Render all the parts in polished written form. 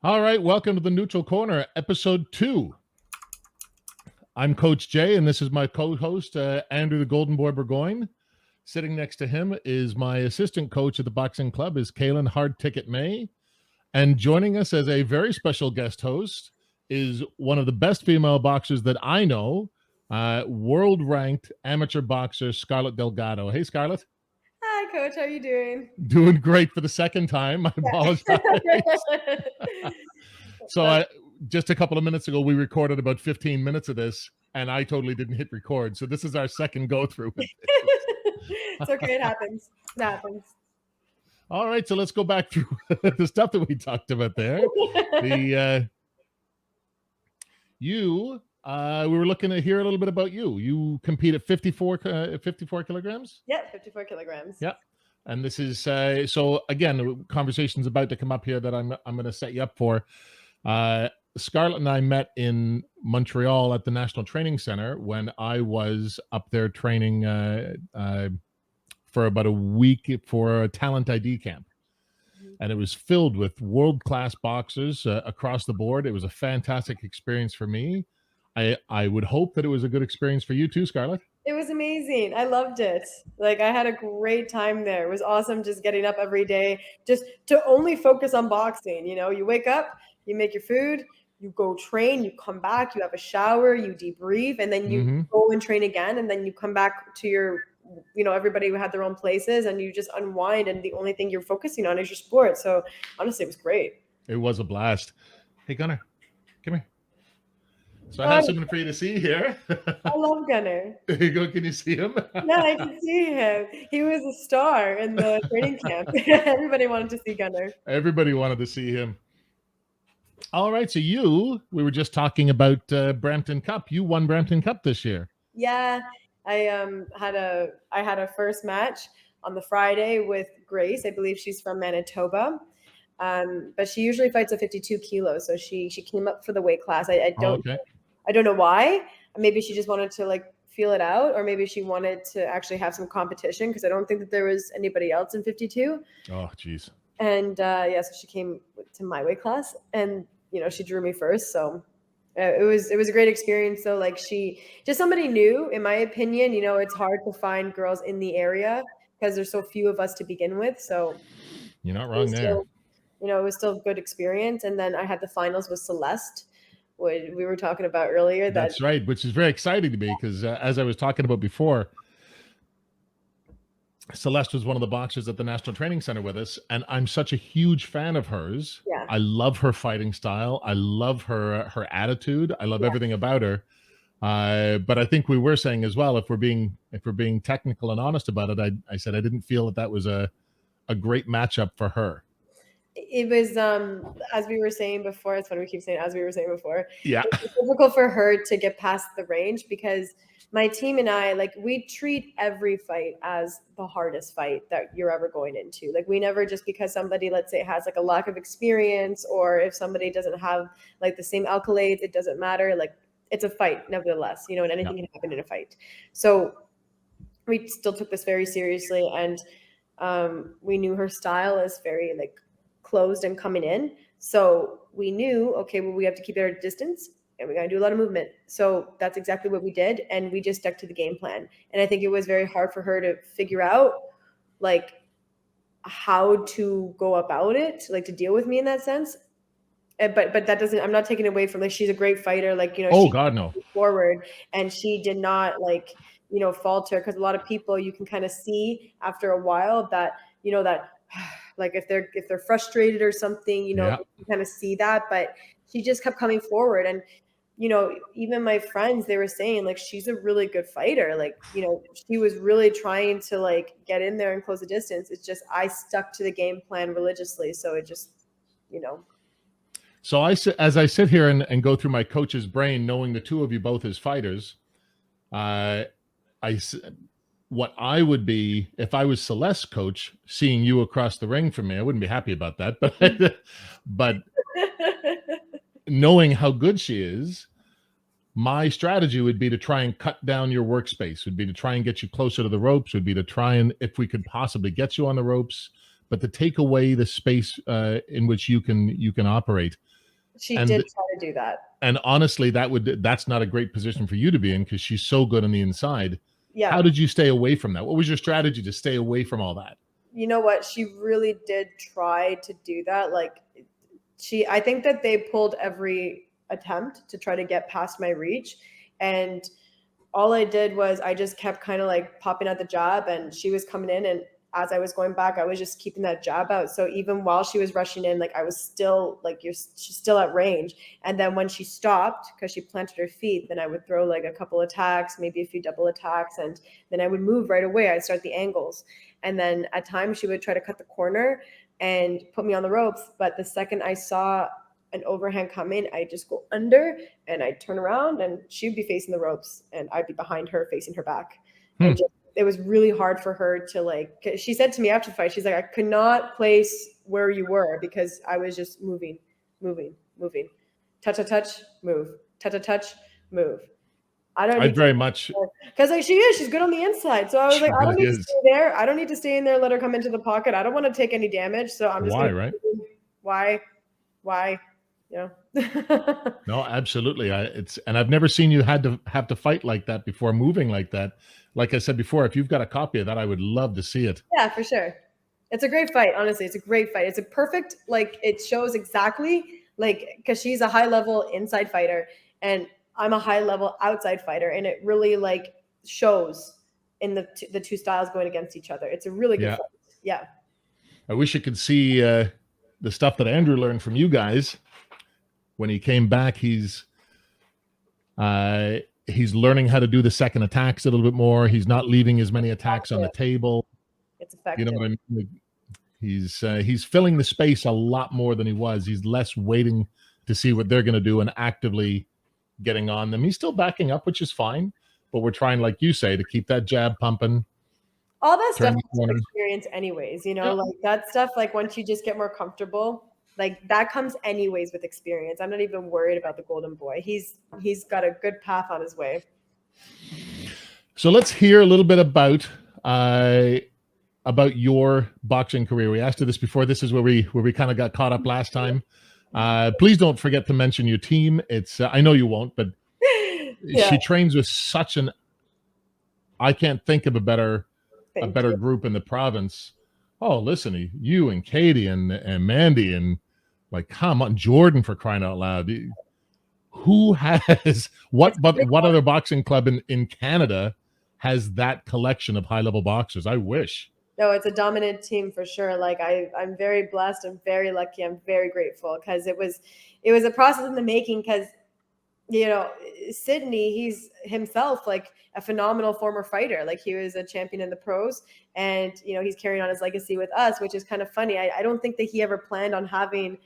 All right, welcome to the Neutral Corner, episode 2. I'm Coach Jay, and this is my co-host, Andrew the Golden Boy Burgoyne. Sitting next to him is my assistant coach at the boxing club, is Kaylin Hard Ticket May. And joining us as a very special guest host is one of the best female boxers that I know, world-ranked amateur boxer Scarlett Delgado. Hey, Scarlett. Hi, Coach. How are you doing? Doing great for the second time. I apologize. So just a couple of minutes ago, we recorded about 15 minutes of this, and I totally didn't hit record. So this is our second go through. It's okay. It happens. It happens. All right, so let's go back through the stuff that we talked about there. We were looking to hear a little bit about you. You compete at 54 kilograms? Yeah, 54 kilograms. Yeah. And this is, so again, the conversation's about to come up here that I'm going to set you up for. Scarlett and I met in Montreal at the National Training Center when I was up there training for about a week for a talent ID camp. And it was filled with world-class boxers across the board. It was a fantastic experience for me. I would hope that it was a good experience for you too, Scarlett. It was amazing. I loved it. Like, I had a great time there. It was awesome just getting up every day just to only focus on boxing. You know, you wake up, you make your food, you go train, you come back, you have a shower, you debrief, and then you go and train again, and then you come back to your, you know, everybody who had their own places, and you just unwind, and the only thing you're focusing on is your sport. So honestly, it was great. It was a blast. Hey, Gunnar, come here. So I have something for you to see here. I love Gunnar. There you go. Can you see him? Yeah, I can see him. He was a star in the training camp. Everybody wanted to see Gunnar. Everybody wanted to see him. All right. So we were just talking about Brampton Cup. You won Brampton Cup this year. Yeah, I had a first match on the Friday with Grace. I believe she's from Manitoba. But she usually fights at 52 kilos. So she came up for the weight class. I don't know why. Maybe she just wanted to like feel it out, or maybe she wanted to actually have some competition, because I don't think that there was anybody else in 52. Oh, geez. And so she came to my weight class, and you know, she drew me first. So it was a great experience. So like, she just somebody new, in my opinion. You know, it's hard to find girls in the area because there's so few of us to begin with. So you're not wrong there. You know, it was still a good experience. And then I had the finals with Celeste, what we were talking about earlier. That's right, which is very exciting to me because as I was talking about before, Celeste was one of the boxers at the National Training Center with us, and I'm such a huge fan of hers. Yeah. I love her fighting style. I love her attitude. I love everything about her. But I think we were saying as well, if we're being technical and honest about it, I said I didn't feel that was a great matchup for her. It was, as we were saying before, it's funny we keep saying as we were saying before. Yeah. It's difficult for her to get past the range because my team and I, like, we treat every fight as the hardest fight that you're ever going into. Like, we never, just because somebody, let's say, has like a lack of experience, or if somebody doesn't have like the same accolades, it doesn't matter. Like, it's a fight nevertheless, you know, and anything can happen in a fight. So we still took this very seriously, and we knew her style is very like closed and coming in. So we knew, okay, well, we have to keep it at a distance, and we got to do a lot of movement. So that's exactly what we did. And we just stuck to the game plan. And I think it was very hard for her to figure out like how to go about it, like to deal with me in that sense. But that doesn't, I'm not taking away from, like, she's a great fighter. Like, you know, oh God, no. Forward, and she did not like, you know, falter, because a lot of people, you can kind of see after a while that, you know, that like if they're frustrated or something, you know, you kind of see that. But she just kept coming forward. And, you know, even my friends, they were saying like, she's a really good fighter. Like, you know, she was really trying to like get in there and close the distance. It's just, I stuck to the game plan religiously. So it just, you know. So as I sit here and go through my coach's brain, knowing the two of you both as fighters, what I would be if I was Celeste's coach, seeing you across the ring from me, I wouldn't be happy about that. But knowing how good she is, my strategy would be to try and cut down your workspace, would be to try and get you closer to the ropes, would be to try and, if we could possibly get you on the ropes, but to take away the space in which you can operate. She And did try to do that. and honestly, that's not a great position for you to be in because she's so good on the inside. Yeah. How did you stay away from that? What was your strategy to stay away from all that? You know what? She really did try to do that. Like I think that they pulled every attempt to try to get past my reach. And all I did was I just kept kind of like popping at the jab, and she was coming in, and as I was going back, I was just keeping that jab out. So even while she was rushing in, like I was still like, she's still at range. And then when she stopped, because she planted her feet, then I would throw like a couple attacks, maybe a few double attacks, and then I would move right away. I'd start the angles. And then at times she would try to cut the corner and put me on the ropes. But the second I saw an overhand come in, I just go under and I turn around, and she'd be facing the ropes and I'd be behind her facing her back. And just, it was really hard for her to like, she said to me after the fight, she's like, I could not place where you were because I was just moving, touch, move, touch, move. I very much, because like she's good on the inside. So I was like, I don't need to stay there. I don't need to stay in there. Let her come into the pocket. I don't want to take any damage. So I'm just why? Yeah. No, absolutely. And I've never seen you have to fight like that before, moving like that. Like I said before, if you've got a copy of that, I would love to see it. Yeah, for sure. It's a great fight. Honestly, it's a great fight. It's a perfect, like, it shows exactly, like, because she's a high level inside fighter and I'm a high level outside fighter, and it really like shows in the two styles going against each other. It's a really good fight. Yeah. I wish you could see the stuff that Andrew learned from you guys when he came back. He's learning how to do the second attacks a little bit more. He's not leaving as many attacks on the table. It's effective. You know what I mean? He's filling the space a lot more than he was. He's less waiting to see what they're going to do and actively getting on them. He's still backing up, which is fine, but we're trying, like you say, to keep that jab pumping. All that stuff is experience anyways, you know, like that stuff, like once you just get more comfortable, like that comes anyways with experience. I'm not even worried about the golden boy. He's got a good path on his way. So let's hear a little bit about your boxing career. We asked you this before. This is where we kind of got caught up last time. Please don't forget to mention your team. It's I know you won't, but she trains with such an, I can't think of a better group in the province. Oh, listen, you and Katie and Mandy and like, come on, Jordan, for crying out loud. Who has what other boxing club in Canada has that collection of high level boxers? I wish. No, it's a dominant team for sure. Like I'm very blessed. I'm very lucky. I'm very grateful because it was a process in the making. Because you know, Sydney, he's himself like a phenomenal former fighter. Like he was a champion in the pros, and you know he's carrying on his legacy with us, which is kind of funny. I don't think that he ever planned on having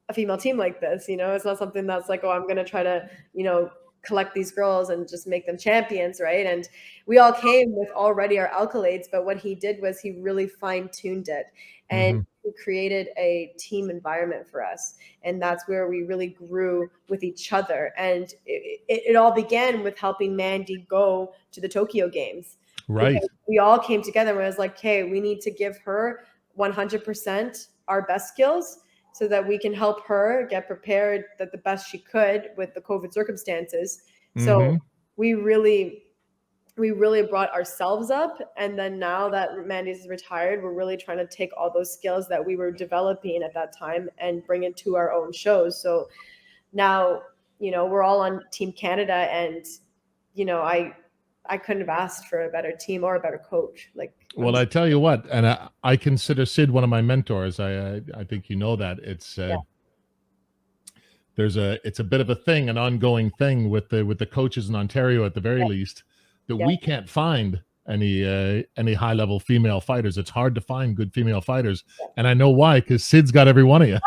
a female team like this. You know, it's not something that's like, oh, I'm gonna try to, you know, collect these girls and just make them champions, right? And we all came with already our accolades, but what he did was he really fine-tuned it, and he created a team environment for us, and that's where we really grew with each other. And it all began with helping Mandy go to the Tokyo Games, right? Because we all came together and it was like, hey, we need to give her 100% our best skills so that we can help her get prepared the best she could with the COVID circumstances. So we really brought ourselves up. And then now that Mandy's retired, we're really trying to take all those skills that we were developing at that time and bring it to our own shows. So now, you know, we're all on Team Canada, and, you know, I couldn't have asked for a better team or a better coach. Like, well, I tell you what, and I consider Sid one of my mentors. I think you know that. It's it's a bit of a thing, an ongoing thing with the coaches in Ontario at the very least, that we can't find any high level female fighters. It's hard to find good female fighters, and I know why, because Sid's got every one of you.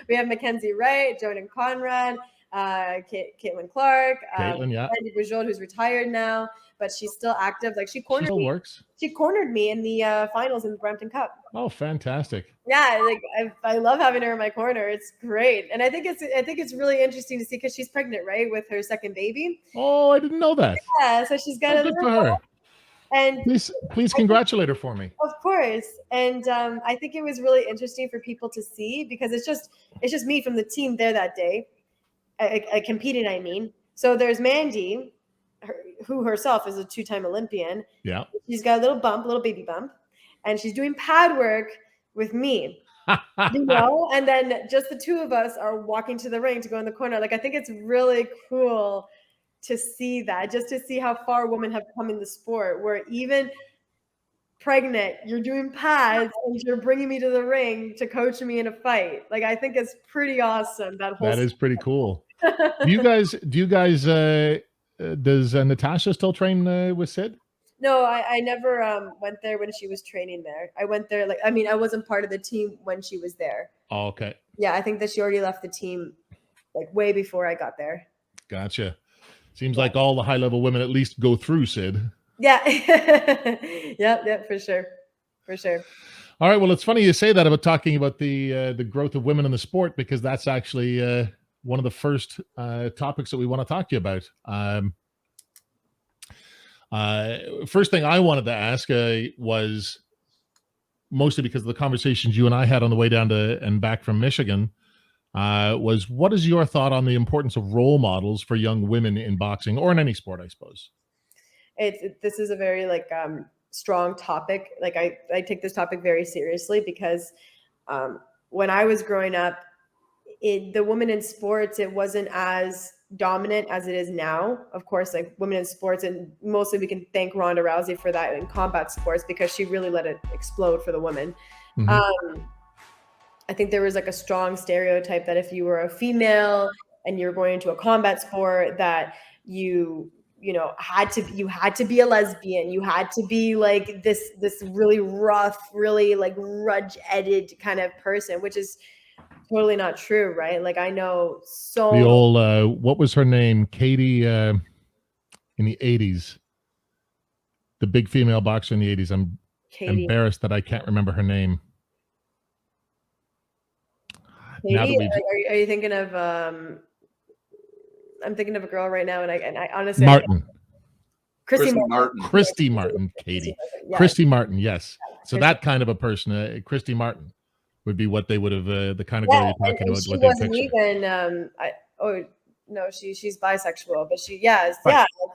We have Mackenzie Wright, Jordan Conrad, Caitlin Clark, Mandy Bujold, who's retired now, but she's still active. Like she cornered me. She cornered me in the finals in the Brampton Cup. Oh, fantastic! Yeah, like I love having her in my corner. It's great, and I think it's really interesting to see because she's pregnant, right, with her second baby. Oh, I didn't know that. Yeah, so she's got a little. And Please congratulate her for me. of course, and I think it was really interesting for people to see because it's just me from the team there that day, competing. I mean, so there's Mandy, who herself is a two-time Olympian. Yeah. She's got a little baby bump, and she's doing pad work with me. And then just the two of us are walking to the ring to go in the corner. Like, I think it's really cool to see that, just to see how far women have come in the sport, where even pregnant, you're doing pads and you're bringing me to the ring to coach me in a fight. Like, I think it's pretty awesome. That is pretty cool. Do you guys does Natasha still train with Sid? No, I never went there when she was training there. I went there, like, I mean, I wasn't part of the team when she was there. Oh, okay. Yeah, I think that she already left the team like way before I got there. Gotcha. Seems like all the high level women at least go through Sid. Yeah. Yep, for sure. For sure. All right. Well, it's funny you say that about talking about the growth of women in the sport, because that's actually one of the first topics that we want to talk to you about. First thing I wanted to ask was, mostly because of the conversations you and I had on the way down to and back from Michigan, was what is your thought on the importance of role models for young women in boxing or in any sport, I suppose? This is a very strong topic. Like, I take this topic very seriously because when I was growing up, the women in sports, it wasn't as dominant as it is now. Of course, like, women in sports, and mostly we can thank Ronda Rousey for that in combat sports, because she really let it explode for the women. Mm-hmm. I think there was like a strong stereotype that if you were a female and you're going into a combat sport, that you had to be a lesbian. You had to be like this really rough, really like grudge-headed kind of person, which is totally not true, right? Like, I know so the old what was her name, Katie, in the 80s, the big female boxer in the 80s. I'm embarrassed that I can't remember her name. Katie, are you thinking of I'm thinking of a girl right now, and I honestly, Martin. Christy Martin. Christy Martin, Katie. Yeah. Christy Martin, yes. So that kind of a person, Christy Martin, would be what they would have, the kind of girl you're talking about. She wasn't even, no, she's bisexual, but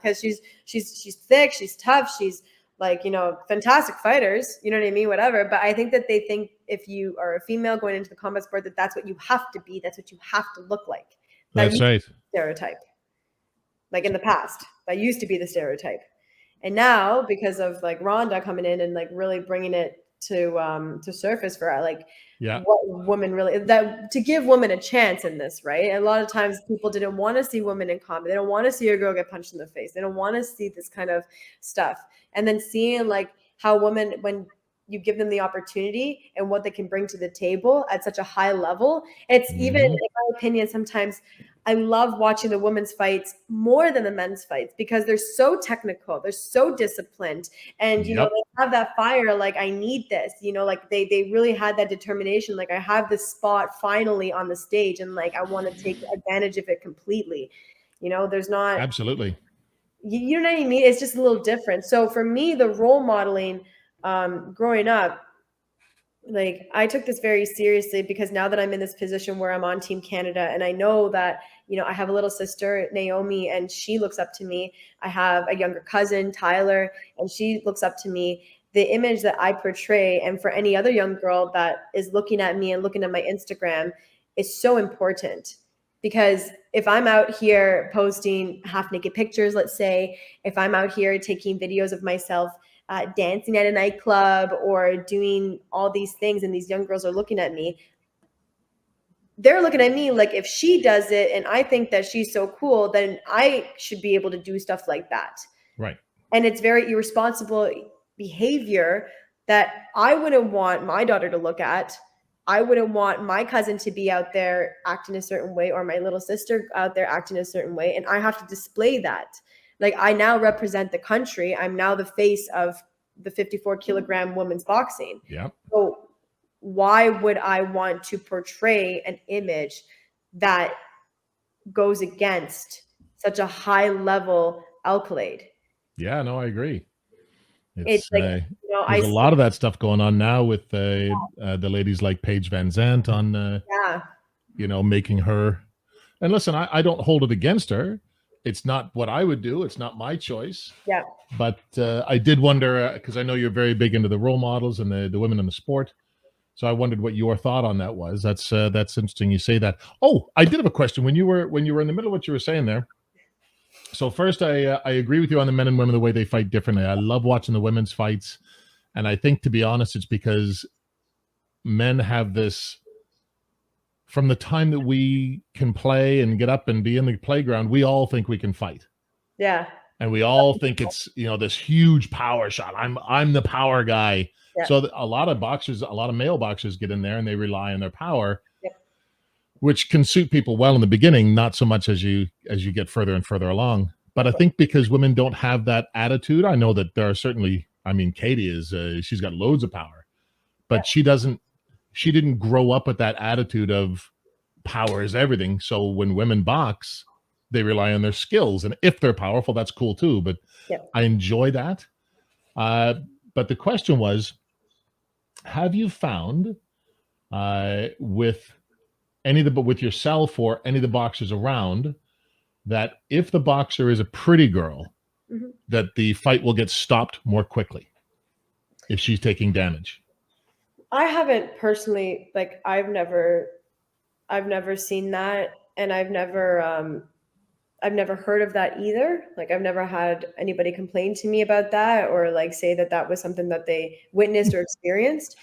because she's thick, she's tough, she's like, fantastic fighters, you know what I mean? Whatever. But I think that they think if you are a female going into the combat sport, that's what you have to be. That's what you have to look like. That's right. Stereotype. Like, in the past, that used to be the stereotype. And now, because of like Ronda coming in and like really bringing it to surface for like, what women really, that to give women a chance in this, right? A lot of times people didn't want to see women in combat. They don't want to see a girl get punched in the face. They don't want to see this kind of stuff. And then seeing like how women, when you give them the opportunity and what they can bring to the table at such a high level, it's even, in my opinion, sometimes I love watching the women's fights more than the men's fights, because they're so technical, they're so disciplined, and they have that fire. Like, I need this, like they really had that determination. Like, I have this spot finally on the stage, and like I want to take advantage of it completely. There's not absolutely. You know what I mean? It's just a little different. So for me, the role modeling, growing up, like, I took this very seriously, because now that I'm in this position where I'm on Team Canada, and I know that, I have a little sister, Naomi, and she looks up to me. I have a younger cousin, Tyler, and she looks up to me. The image that I portray, and for any other young girl that is looking at me and looking at my Instagram, is so important. Because if I'm out here posting half naked pictures, let's say, if I'm out here taking videos of myself dancing at a nightclub or doing all these things, and these young girls are looking at me, they're looking at me like, if she does it and I think that she's so cool, then I should be able to do stuff like that. Right. And it's very irresponsible behavior that I wouldn't want my daughter to look at. I wouldn't want my cousin to be out there acting a certain way, or my little sister out there acting a certain way. And I have to display that. Like, I now represent the country. I'm now the face of the 54 kilogram women's boxing. Yeah. So why would I want to portray an image that goes against such a high level accolade? Yeah, no, I agree. It's It's like, you know, I there's a see, lot of that stuff going on now with the ladies like Paige Van Zandt on yeah, making her. And listen, I don't hold it against her. It's not what I would do. It's not my choice. yeah. But I did wonder because I know you're very big into the role models and the women in the sport. So I wondered what your thought on that was. That's interesting. You say that. Oh, I did have a question when you were in the middle of what you were saying there. So first, I agree with you on the men and women the way they fight differently. I love watching the women's fights, and I think to be honest, it's because men have this from the time that we can play and get up and be in the playground. We all think we can fight, Yeah. and we all think it's this huge power shot. I'm the power guy. Yeah. So a lot of boxers, a lot of male boxers get in there and they rely on their power, Yeah. which can suit people well in the beginning, not so much as you get further and further along. But I think because women don't have that attitude, I know that there are certainly. I mean, Katie is she's got loads of power, but she doesn't. She didn't grow up with that attitude of power is everything. So when women box, they rely on their skills, and if they're powerful, that's cool too. But Yeah. I enjoy that. But the question was, have you found with any of the with yourself or any of the boxers around that if the boxer is a pretty girl, Mhm. that the fight will get stopped more quickly if she's taking damage? I haven't personally, like, I've never seen that, and I've never heard of that either. Like, I've never had anybody complain to me about that or like say that that was something that they witnessed or experienced.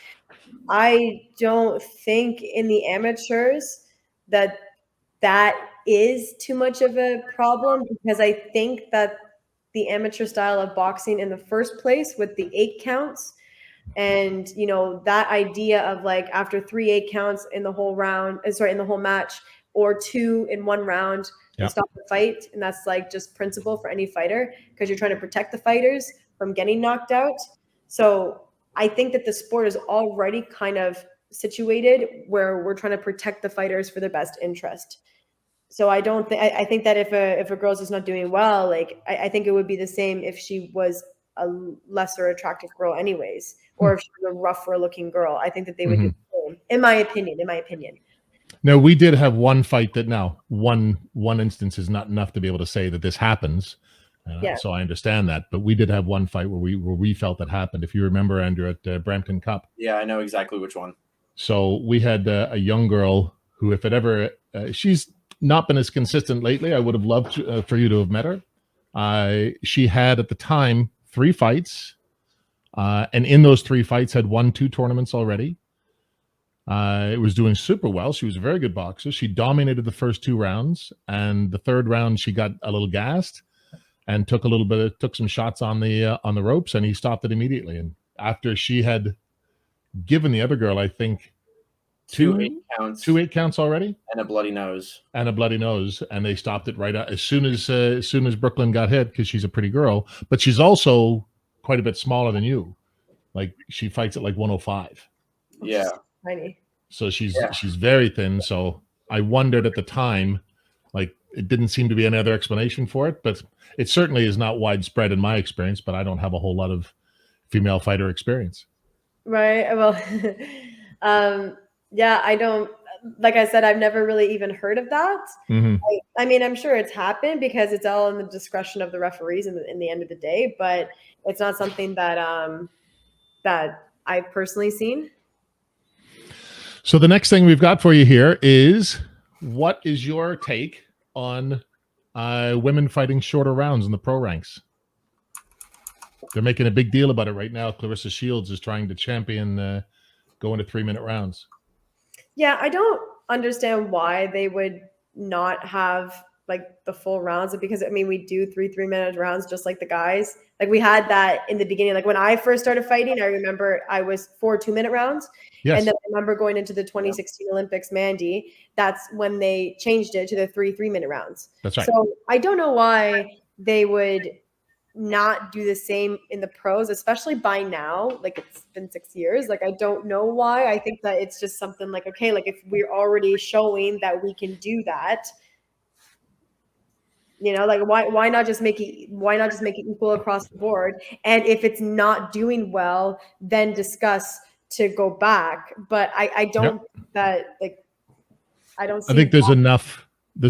I don't think in the amateurs that that is too much of a problem, because I think that the amateur style of boxing in the first place with the 8 counts, and that idea of like after 3 8 counts in the whole round, sorry, in the whole match, or 2 in 1 round, and Yep. stop the fight. And that's like just principle for any fighter, because you're trying to protect the fighters from getting knocked out. So I think that the sport is already kind of situated where we're trying to protect the fighters for their best interest. So I don't think I think that if a girl's just not doing well, like I think it would be the same if she was a lesser attractive girl anyways, Hmm. or if she was a rougher looking girl. I think that they would do Mhm. the same, in my opinion. In my opinion. Now we did have one fight that now one instance is not enough to be able to say that this happens. Yeah. So I understand that, but we did have one fight where we felt that happened. If you remember, Andrew, at Brampton Cup. Yeah, I know exactly which one. So we had a young girl who, if it ever, she's not been as consistent lately. I would have loved for you to have met her. She had at the time 3 fights, and in those 3 fights had won 2 tournaments already. It was doing super well. She was a very good boxer. She dominated the first 2 rounds, and the third round she got a little gassed and took some shots on the ropes, and he stopped it immediately. And after she had given the other girl, I think, Two 8 counts 2 8 counts already and a bloody nose. and a bloody nose, and they stopped it right out as soon as Brooklyn got hit, because she's a pretty girl, but she's also quite a bit smaller than you. Like, she fights at like 105. Yeah. Tiny. So she's Yeah. she's very thin. So I wondered at the time, like, it didn't seem to be any other explanation for it, but it certainly is not widespread in my experience. But I don't have a whole lot of female fighter experience. Right. Well, yeah, I don't, like I said, I've never really even heard of that. Mhm. I mean, I'm sure it's happened because it's all in the discretion of the referees in the end of the day, but it's not something that I've personally seen. So the next thing we've got for you here is, what is your take on women fighting shorter rounds in the pro ranks? They're making a big deal about it right now. Clarissa Shields is trying to champion going to 3-minute rounds. Yeah, I don't understand why they would not have like the full rounds, because I mean we do 3 3-minute rounds just like the guys. Like we had that in the beginning. Like when I first started fighting, I remember I was 4 2-minute rounds. Yes. And then I remember going into the 2016 Olympics, Mandy, that's when they changed it to the 3 3-minute rounds. That's right. So I don't know why they would not do the same in the pros, especially by now. Like it's been 6 years. Like I don't know why. I think that it's just something like, okay, like if we're already showing that we can do that, You know, like why not just make it equal across the board? And if it's not doing well, then discuss to go back. But I don't think that, like, I don't I see think there's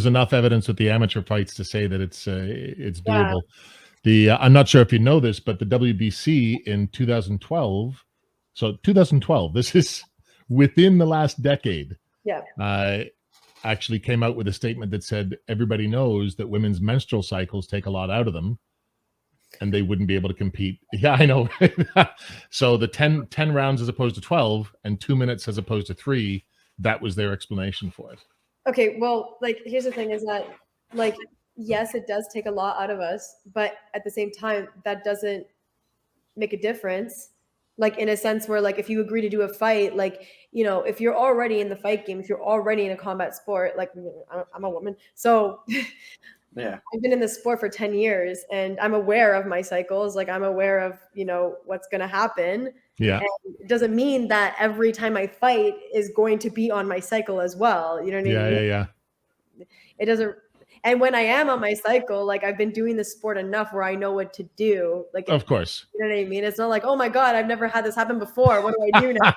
enough evidence with the amateur fights to say that it's yeah. doable. I'm not sure if you know this, but the WBC in 2012, so 2012, this is within the last decade, Yeah. actually came out with a statement that said everybody knows that women's menstrual cycles take a lot out of them and they wouldn't be able to compete. Yeah, I know. So the 10 rounds as opposed to 12 and 2 minutes as opposed to 3, that was their explanation for it. Okay, well, like, here's the thing is that, like, yes, it does take a lot out of us, but at the same time, that doesn't make a difference. Like, in a sense where, like, if you agree to do a fight, like, you know, if you're already in the fight game, if you're already in a combat sport, like, I'm a woman, so Yeah. I've been in this sport for 10 years and I'm aware of my cycles. Like, I'm aware of, you know, what's going to happen. Yeah. And it doesn't mean that every time I fight is going to be on my cycle as well. You know what I mean? Yeah. It doesn't. And when I am on my cycle, like, I've been doing the sport enough where I know what to do. Like, Of course. you know what I mean? It's not like, oh my God, I've never had this happen before. What do I do now?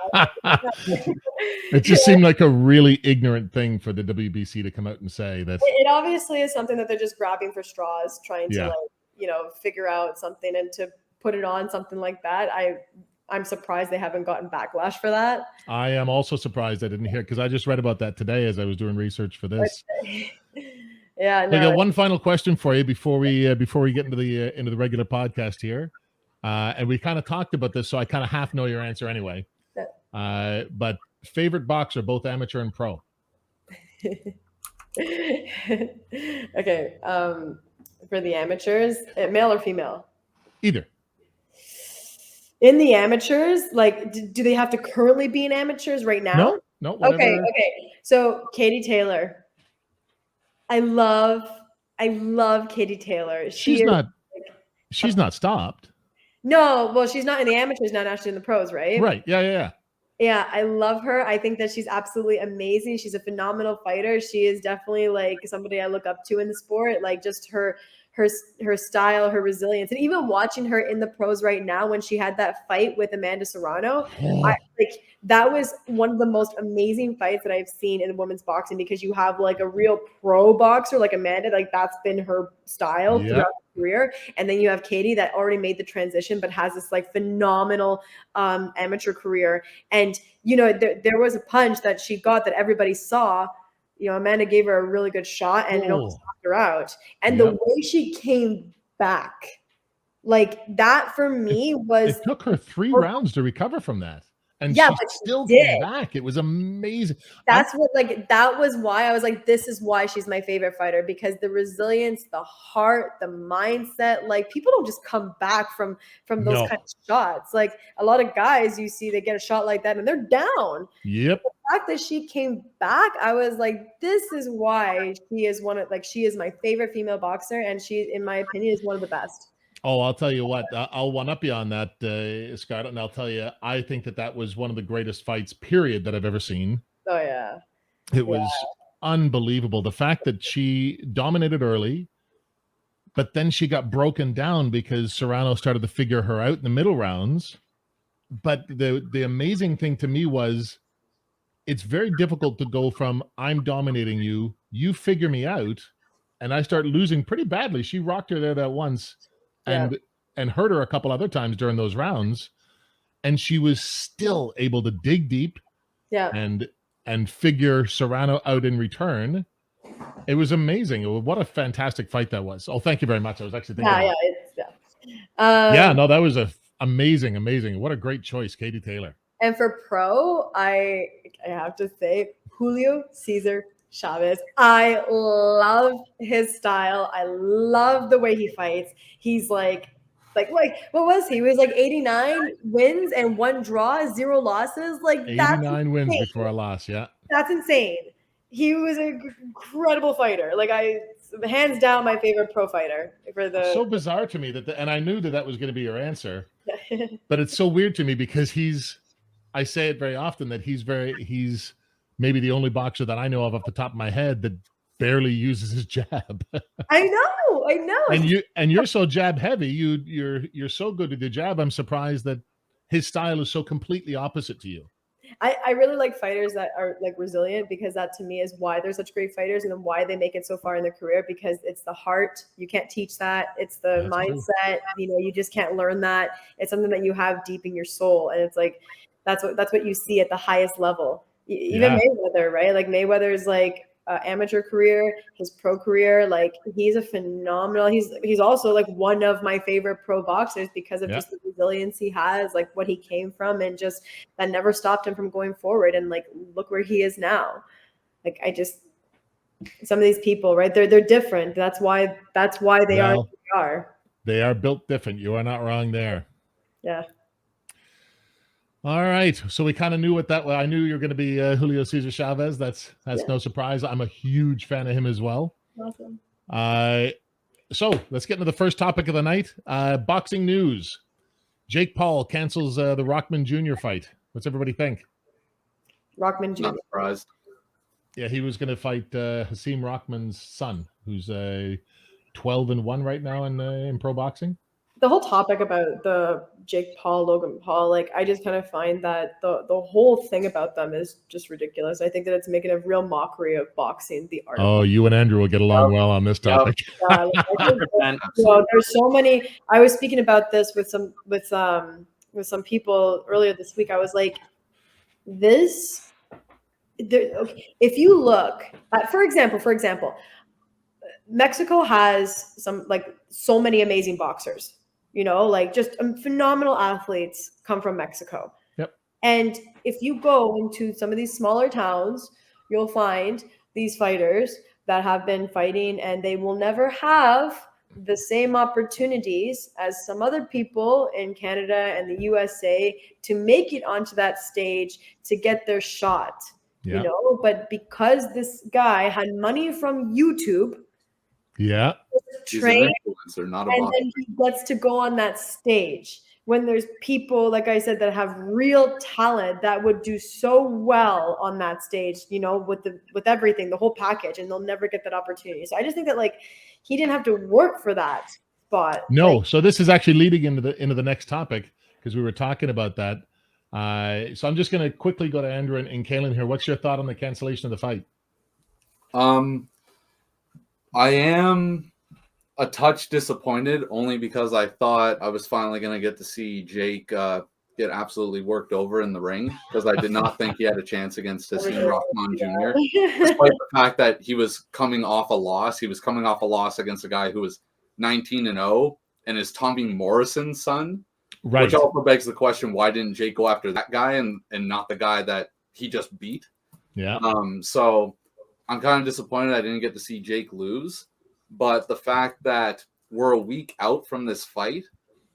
It just seemed like a really ignorant thing for the WBC to come out and say that. It obviously is something that they're just grabbing for straws, trying to, Yeah. like, you know, figure out something and to put it on something like that. I'm surprised they haven't gotten backlash for that. I am also surprised I didn't hear, because I just read about that today as I was doing research for this. Yeah, I no. got one final question for you before we get into the regular podcast here, and we kind of talked about this, so I kind of half know your answer anyway. But favorite boxer, both amateur and pro? Okay. For the amateurs, male or female? Either. In the amateurs, like, do they have to currently be in amateurs right now? No. Whatever. Okay. So Katie Taylor. I love Katie Taylor. She's not stopped. No, well, she's not in the amateurs now. Now she's in the pros, right? Right. Yeah. Yeah, I love her. I think that she's absolutely amazing. She's a phenomenal fighter. She is definitely, like, somebody I look up to in the sport. Like, just her style, her resilience, and even watching her in the pros right now when she had that fight with Amanda Serrano, that was one of the most amazing fights that I've seen in women's boxing, because you have, like, a real pro boxer like Amanda, like, that's been her style throughout her career, and then you have Katie that already made the transition but has this, like, phenomenal amateur career. And, you know, there was a punch that she got that everybody saw. You know, Amanda gave her a really good shot and it almost knocked her out. And the way she came back, like, that for me was... It took her 3 rounds to recover from that. And yeah, she but still she did. came back. It was amazing. That's what, like, that was why I was like, this is why she's my favorite fighter, because the resilience, the heart, the mindset, like, people don't just come back from those kind of shots. Like, a lot of guys you see, they get a shot like that and they're down. Yep. The fact that she came back, I was like, this is why she is she is my favorite female boxer, and she, in my opinion, is one of the best. Oh, I'll tell you what, I'll one-up you on that, Scarlett, and I'll tell you, I think that was one of the greatest fights, period, that I've ever seen. Oh, yeah. It was unbelievable. The fact that she dominated early, but then she got broken down because Serrano started to figure her out in the middle rounds. But the amazing thing to me was, it's very difficult to go from, I'm dominating you, you figure me out, and I start losing pretty badly. She rocked her there that once. And hurt her a couple other times during those rounds, and she was still able to dig deep and figure Serrano out in return. It was amazing. What a fantastic fight that was. Oh, thank you very much. I was actually thinking no, that was amazing. What a great choice, Katie Taylor. And for pro, I have to say Julio Cesar Chavez. I love his style. I love the way he fights. He's like what was he? He was like 89 wins and 1 draw, 0 losses. Like, 89 wins before a loss. Yeah, that's insane. He was an incredible fighter. Like, hands down, my favorite pro fighter. It's so bizarre to me and I knew that was going to be your answer, but it's so weird to me because I say it very often that he's maybe the only boxer that I know of off the top of my head that barely uses his jab. I know. and you're so jab heavy. You're so good at the jab. I'm surprised that his style is so completely opposite to you. I really like fighters that are like resilient, because that to me is why they're such great fighters and then why they make it so far in their career, because it's the heart. You can't teach that. It's the That's true. mindset. You know, you just can't learn that. It's something that you have deep in your soul. And it's like, that's what you see at the highest level. Even Yeah. Mayweather, right? Like Mayweather's like amateur career, his pro career, like he's a phenomenal. He's also like one of my favorite pro boxers because of just the resilience he has, like what he came from, and just that never stopped him from going forward. And like look where he is now. Like some of these people, right? They're different. That's why they are who they are. They are built different. You are not wrong there. Yeah. All right, so we kind of knew what that was. I knew you were going to be Julio Cesar Chavez. That's no surprise. I'm a huge fan of him as well. Awesome. So let's get into the first topic of the night. Boxing news. Jake Paul cancels the Rockman Jr. fight. What's everybody think? Rockman Jr. Not surprised. Yeah, he was going to fight Hasim Rockman's son, who's 12-1 right now in pro boxing. The whole topic about the Jake Paul, Logan Paul, like I just kind of find that the whole thing about them is just ridiculous. I think that it's making a real mockery of boxing, the art. Oh, you and Andrew will get along well on this topic. Yeah, like, there's so many. I was speaking about this with some people earlier this week. I was like, if you look at, for example, Mexico has so many amazing boxers. You know, like just phenomenal athletes come from Mexico. Yep. And if you go into some of these smaller towns, you'll find these fighters that have been fighting, and they will never have the same opportunities as some other people in Canada and the USA to make it onto that stage to get their shot. Yeah. You know, but because this guy had money from YouTube, train, not and then he gets to go on that stage when there's people, like I said, that have real talent that would do so well on that stage, you know, with everything, the whole package, and they'll never get that opportunity. So I just think that like he didn't have to work for that spot. No, like, so this is actually leading into the next topic, because we were talking about that. So I'm just going to quickly go to Andrew and Kaylin here. What's your thought on the cancellation of the fight? I am a touch disappointed, only because I thought I was finally going to get to see Jake get absolutely worked over in the ring, because I did not think he had a chance against Hasim Rahman Jr. Despite the fact that he was coming off a loss. He was coming off a loss against a guy who was 19-0 and is Tommy Morrison's son. Right. Which also begs the question, why didn't Jake go after that guy and not the guy that he just beat? Yeah. So I'm kind of disappointed I didn't get to see Jake lose. But the fact that we're a week out from this fight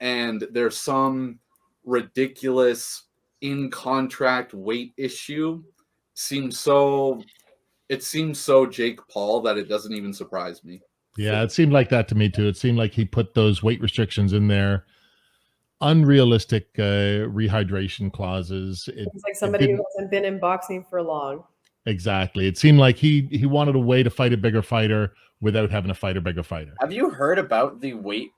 and there's some ridiculous in-contract weight issue seems so Jake Paul that it doesn't even surprise me. Yeah, it seemed like that to me too. It seemed like he put those weight restrictions in there. Unrealistic rehydration clauses. It's like somebody who hasn't been in boxing for long. Exactly. It seemed like he wanted a way to fight a bigger fighter without having to fight a bigger fighter. Have you heard about the weight,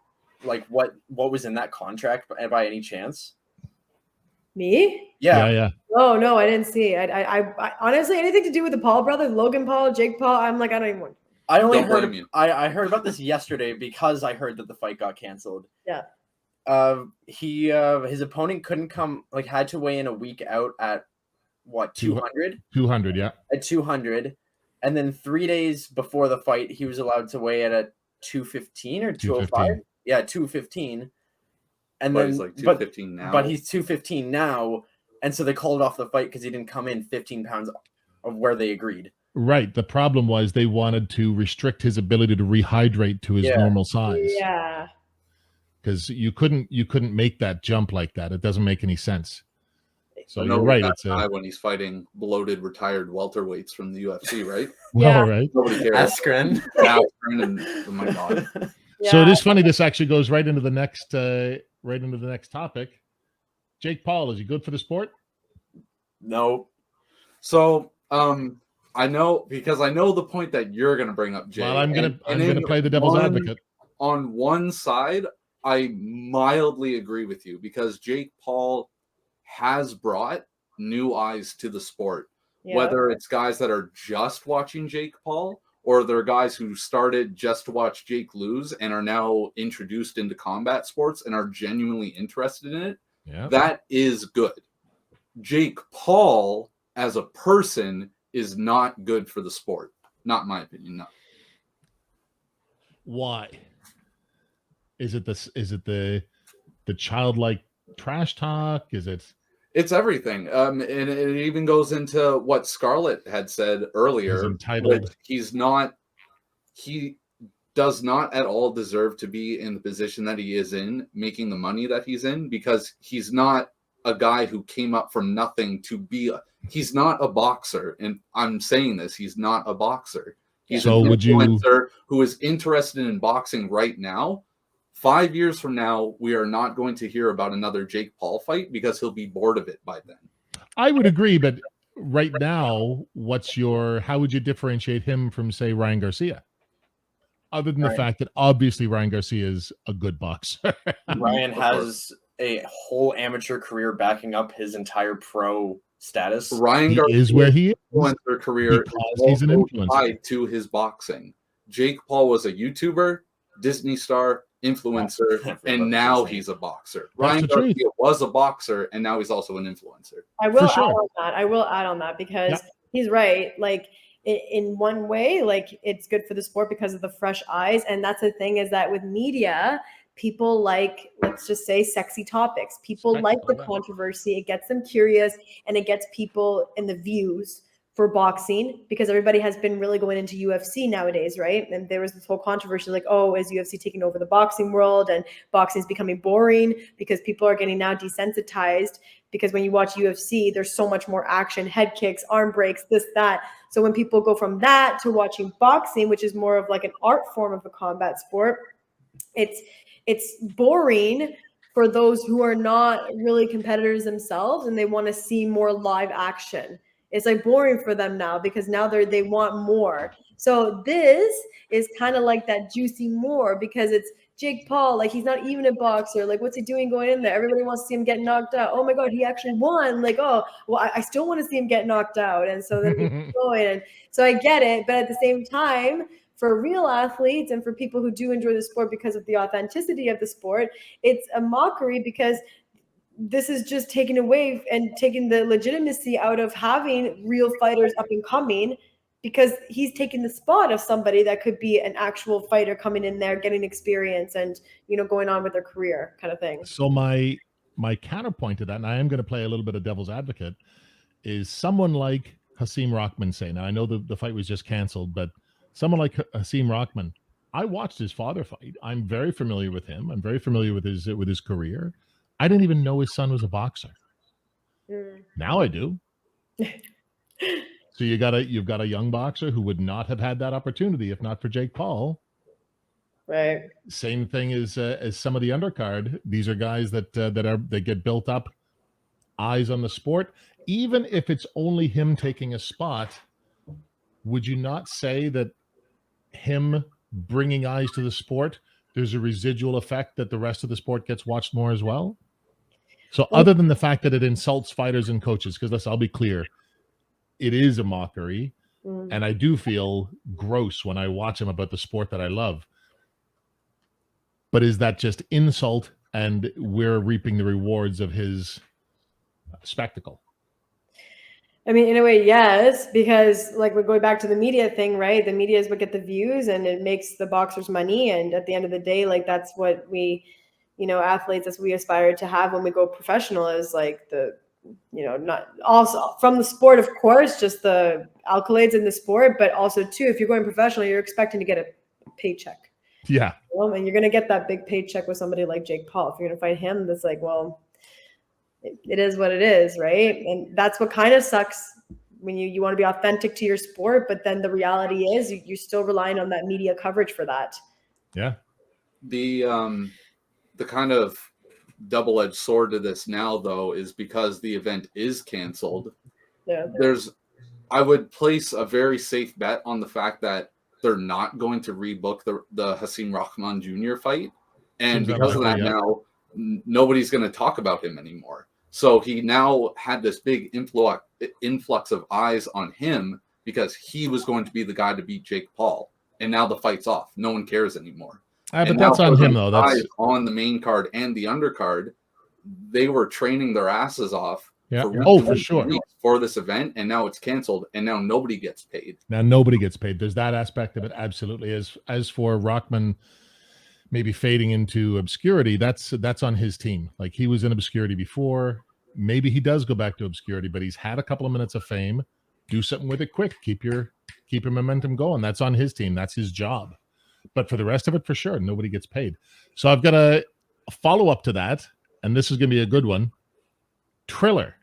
like what was in that contract by any chance? Me? Yeah. No, I didn't see. I honestly, anything to do with the Paul brothers, Logan Paul, Jake Paul, I'm like, I don't even want. I heard about this yesterday because I heard that the fight got canceled. Yeah. His opponent couldn't come, like had to weigh in a week out at what, 200? 200, yeah. At 200. And then 3 days before the fight, he was allowed to weigh at 215 or 205. Yeah, 215. And but then he's like 215 now. But he's 215 now, and so they called off the fight because he didn't come in 15 pounds of where they agreed. Right. The problem was they wanted to restrict his ability to rehydrate to his normal size. Yeah. Because you couldn't make that jump like that. It doesn't make any sense. So no, you're right. It's when he's fighting bloated retired welterweights from the UFC, right? Well, right. Nobody cares. Askren. And oh my god. Yeah. So it is funny. This actually goes right into the next topic. Jake Paul, is he good for the sport? No. So I I know the point that you're going to bring up, Jay. Well, I'm gonna play the devil's advocate. On one side, I mildly agree with you because Jake Paul has brought new eyes to the sport. Yeah. Whether it's guys that are just watching Jake Paul or they're guys who started just to watch Jake lose and are now introduced into combat sports and are genuinely interested in it. Yeah. That is good. Jake Paul as a person is not good for the sport. Not in my opinion, no. Why? Is it the childlike trash talk? Is it? It's everything. And it even goes into what Scarlett had said earlier. He's entitled. He does not at all deserve to be in the position that he is in, making the money that he's in, because he's not a guy who came up from nothing to be he's not a boxer. And I'm saying this, he's not a boxer. He's an influencer who is interested in boxing right now. 5 years from now, we are not going to hear about another Jake Paul fight because he'll be bored of it by then. I would agree, but right now, how would you differentiate him from, say, Ryan Garcia? Other than the fact that obviously Ryan Garcia is a good boxer. Ryan has a whole amateur career backing up his entire pro status. Ryan Garcia is where he is. Influencer career because he's an influencer tied to his boxing. Jake Paul was a YouTuber, Disney star, influencer, and now he's a boxer. Ryan Garcia was a boxer, and now he's also an influencer. I will add on that because he's right. Like in one way, like it's good for the sport because of the fresh eyes, and that's the thing is that with media, people like, let's just say, sexy topics. People like the controversy. It gets them curious, and it gets people in the views for boxing because everybody has been really going into UFC nowadays, right? And there was this whole controversy like, oh, is UFC taking over the boxing world and boxing is becoming boring because people are getting now desensitized because when you watch UFC, there's so much more action, head kicks, arm breaks, this, that. So when people go from that to watching boxing, which is more of like an art form of a combat sport, it's boring for those who are not really competitors themselves and they want to see more live action. It's like boring for them now because now they want more. So this is kind of like that juicy more because it's Jake Paul. Like he's not even a boxer. Like what's he doing going in there? Everybody wants to see him get knocked out. Oh my God, he actually won. Like, oh, well, I still want to see him get knocked out. And so then he's going. And so I get it. But at the same time, for real athletes and for people who do enjoy the sport because of the authenticity of the sport, it's a mockery because this is just taking away and taking the legitimacy out of having real fighters up and coming because he's taking the spot of somebody that could be an actual fighter coming in there, getting experience and, going on with their career kind of thing. So my counterpoint to that, and I am going to play a little bit of devil's advocate, is someone like Hasim Rahman say. Now, I know the fight was just canceled, but someone like Hasim Rahman, I watched his father fight. I'm very familiar with him. I'm very familiar with his career. I didn't even know his son was a boxer. Now I do. So you've got a young boxer who would not have had that opportunity if not for Jake Paul. Right. Same thing as some of the undercard. These are guys that get built up, eyes on the sport. Even if it's only him taking a spot, would you not say that him bringing eyes to the sport, there's a residual effect that the rest of the sport gets watched more as well? So other than the fact that it insults fighters and coaches, because I'll be clear, it is a mockery. And I do feel gross when I watch him about the sport that I love. But is that just insult and we're reaping the rewards of his spectacle? I mean, in a way, yes, because like we're going back to the media thing, right? The media is what get the views and it makes the boxers money. And at the end of the day, like that's what we, athletes, as we aspire to have when we go professional is like the, not also from the sport, of course, just the accolades in the sport, but also too, if you're going professional, you're expecting to get a paycheck. Yeah. And you're going to get that big paycheck with somebody like Jake Paul. If you're going to fight him, that's like, well, it is what it is, right? And that's what kind of sucks when you want to be authentic to your sport, but then the reality is you're still relying on that media coverage for that. Yeah. The kind of double-edged sword to this now, though, is because the event is canceled. Yeah. There's I would place a very safe bet on the fact that they're not going to rebook the Hasim Rahman Jr. fight. And Seems that because of that, likely, yeah. now nobody's going to talk about him anymore. So he now had this big influx of eyes on him because he was going to be the guy to beat Jake Paul. And now the fight's off. No one cares anymore. But And that's now on for him, the though. That's guys on the main card and the undercard, they were training their asses off yeah. for Oh, weeks for and sure. weeks for this event, and now it's canceled, and now nobody gets paid. Now nobody gets paid. There's that aspect of it, absolutely. As for Rockman maybe fading into obscurity, that's on his team. Like, he was in obscurity before. Maybe he does go back to obscurity, but he's had a couple of minutes of fame. Do something with it quick. Keep your momentum going. That's on his team. That's his job. But for the rest of it, for sure, nobody gets paid. So I've got a follow-up to that, and this is going to be a good one. Triller.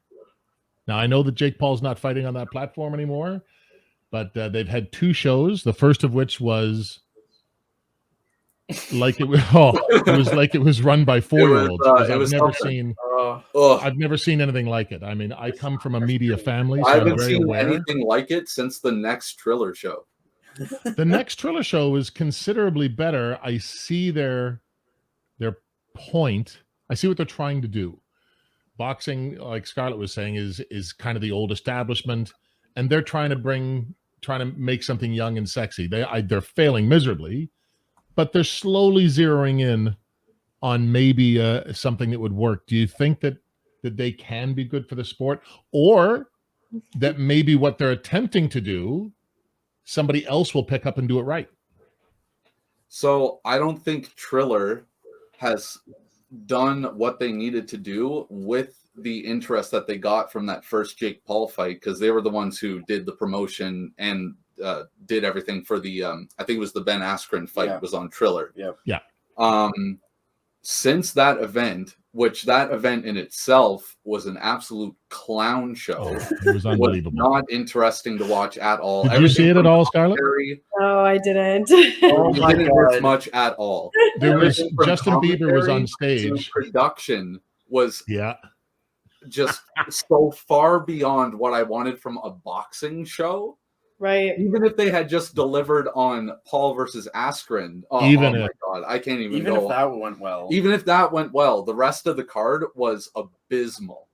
Now, I know that Jake Paul's not fighting on that platform anymore, but they've had 2 shows, the first of which was like it was like it was run by 4-year-olds. I've never seen anything like it. I mean, I come from a media family, so I haven't I'm very seen aware. anything like it since the next Triller show. The next Triller show is considerably better. I see their point. I see what they're trying to do. Boxing, like Scarlett was saying, is kind of the old establishment, and they're trying to make something young and sexy. They're failing miserably, but they're slowly zeroing in on maybe something that would work. Do you think that they can be good for the sport, or that maybe what they're attempting to do, somebody else will pick up and do it right? So I don't think Triller has done what they needed to do with the interest that they got from that first Jake Paul fight, because they were the ones who did the promotion and did everything for the I think it was the Ben Askren fight was on Triller. Yeah. Since that event, which that event in itself was an absolute clown show, It was unbelievable. not interesting to watch at all. Did you see it at all, Scarlett? No, I didn't. Oh You my didn't God. miss much at all. There was Everything from Justin Bieber was on commentary to stage. Production was Yeah. just so far beyond what I wanted from a boxing show. Right. Even if they had just delivered on Paul versus Askren, oh my God, I can't even Even go. if that went well. Even if that went well, the rest of the card was abysmal.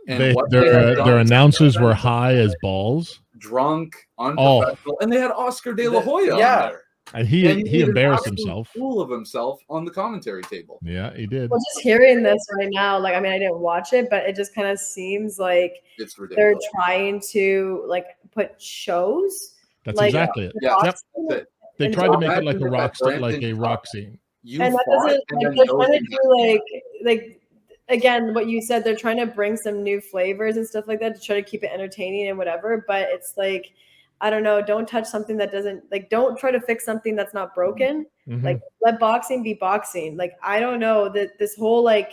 And Their announcers were high as balls, drunk, unprofessional, and they had Oscar De La Hoya on there. And he did an embarrassed absolute himself. Fool of himself on the commentary table. Yeah, he did. Well, just hearing this right now, like, I mean, I didn't watch it, but it just kind of seems like It's ridiculous. they're trying to like put shows. That's like, exactly it. Yeah, Yep. They and tried to make it like imagine a if rock that like a Brampton rock Cup, scene. You and that fought, doesn't and like then they're those trying to do like again what you said, they're trying to bring some new flavors and stuff like that to try to keep it entertaining and whatever, but it's like, I don't know, don't touch something that doesn't, like, don't try to fix something that's not broken. Mhm. Like, let boxing be boxing. Like, I don't know that this whole like,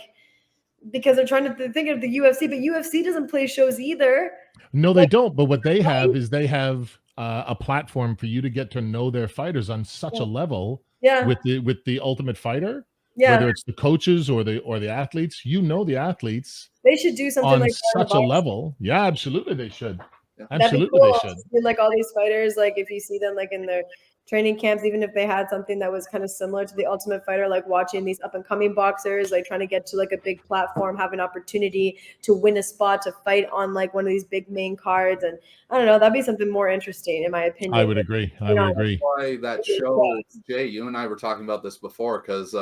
because they're trying to think of the UFC, but UFC doesn't play shows either. No, they don't. But what they have is they have a platform for you to get to know their fighters on such a level. Yeah. With the Ultimate Fighter, Yeah. whether it's the coaches or the athletes, you know the athletes They should do something on like that in such a boxing. level. Yeah, absolutely they should. That'd be Absolutely cool. they should. See, like all these fighters, like if you see them like in their training camps, even if they had something that was kind of similar to the Ultimate Fighter, like watching these up and coming boxers, like trying to get to like a big platform, have an opportunity to win a spot to fight on like one of these big main cards. And I don't know, that'd be something more interesting in my opinion. I would agree. I would agree. Why that show, Jay, you and I were talking about this before, because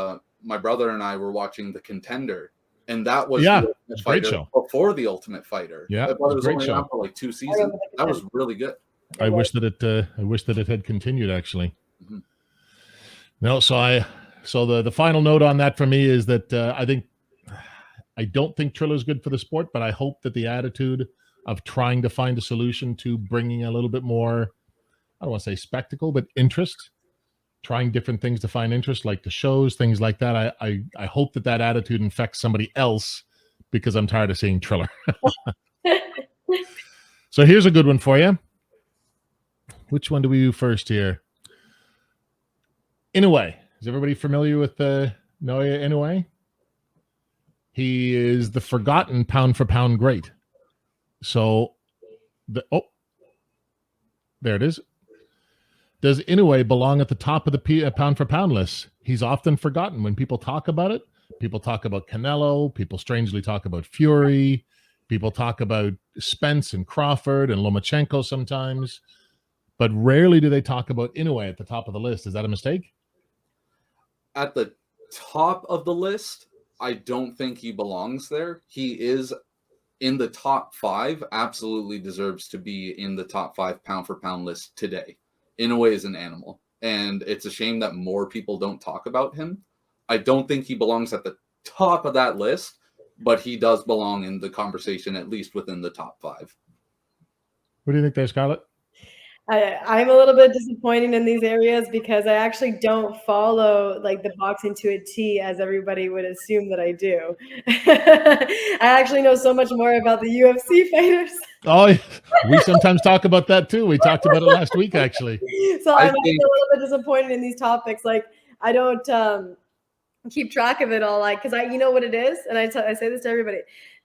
my brother and I were watching The Contender, and that was Yeah, the it's Ultimate a great Fighter show. before the Ultimate Fighter. Yeah, That it's a was great only show. on for like 2 seasons. That was really good. I wish that it had continued actually. Mhm. No, so the final note on that for me is that I don't think Triller's good for the sport, but I hope that the attitude of trying to find a solution to bringing a little bit more, I don't want to say spectacle, but interest, trying different things to find interest, like the shows, things like that. I hope that attitude infects somebody else, because I'm tired of seeing Triller. So here's a good one for you. Which one do we do first here? Inoue. Is everybody familiar with Naoya Inoue? He is the forgotten pound for pound great. So There it is. Does Inoue belong at the top of the pound for pound list? He's often forgotten when people talk about it. People talk about Canelo. People strangely talk about Fury. People talk about Spence and Crawford and Lomachenko sometimes, but rarely do they talk about Inoue at the top of the list. Is that a mistake? At the top of the list, I don't think he belongs there. He is in the top 5, absolutely deserves to be in the top 5 pound for pound list today. Inoue is an animal, and it's a shame that more people don't talk about him. I don't think he belongs at the top of that list, but he does belong in the conversation, at least within the top 5. What do you think there, Scarlett? I'm a little bit disappointed in these areas because I actually don't follow like the boxing to a T as everybody would assume that I do. I actually know so much more about the UFC fighters. Oh, we sometimes talk about that too. We talked about it last week, actually. So I'm actually a little bit disappointed in these topics. Like I don't keep track of it all. Like, cause you know what it is. And I say this to everybody,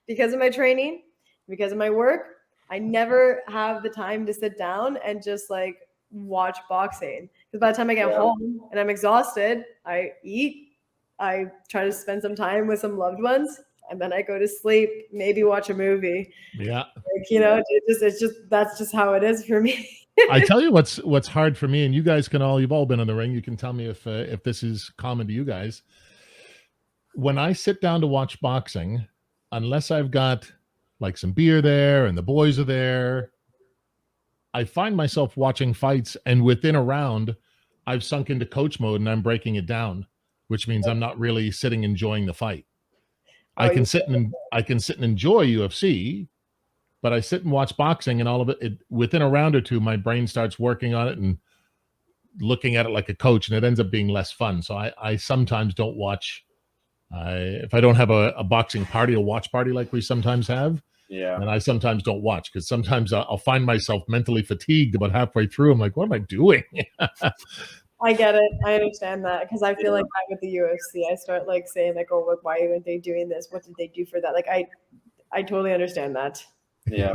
because of my training, because of my work, I never have the time to sit down and just like watch boxing. Because by the time I get home and I'm exhausted, I eat, I try to spend some time with some loved ones, and then I go to sleep, maybe watch a movie. Yeah. Like, you know, it's just that's just how it is for me. I tell you what's hard for me, and you guys you've all been in the ring. You can tell me if this is common to you guys. When I sit down to watch boxing, unless I've got like some beer there and the boys are there, I find myself watching fights, and within a round, I've sunk into coach mode and I'm breaking it down, which means I'm not really sitting enjoying the fight. I can sit and enjoy UFC, but I sit and watch boxing, and all of it within a round or two, my brain starts working on it and looking at it like a coach, and it ends up being less fun. So I sometimes don't watch. If I don't have a boxing party, a watch party like we sometimes have, and I sometimes don't watch, because sometimes I'll find myself mentally fatigued about halfway through. I'm like, what am I doing? I get it. I understand that, because I feel like that with the UFC. I start like saying like, oh, why aren't they doing this? What did they do for that? Like I totally understand that. Yeah.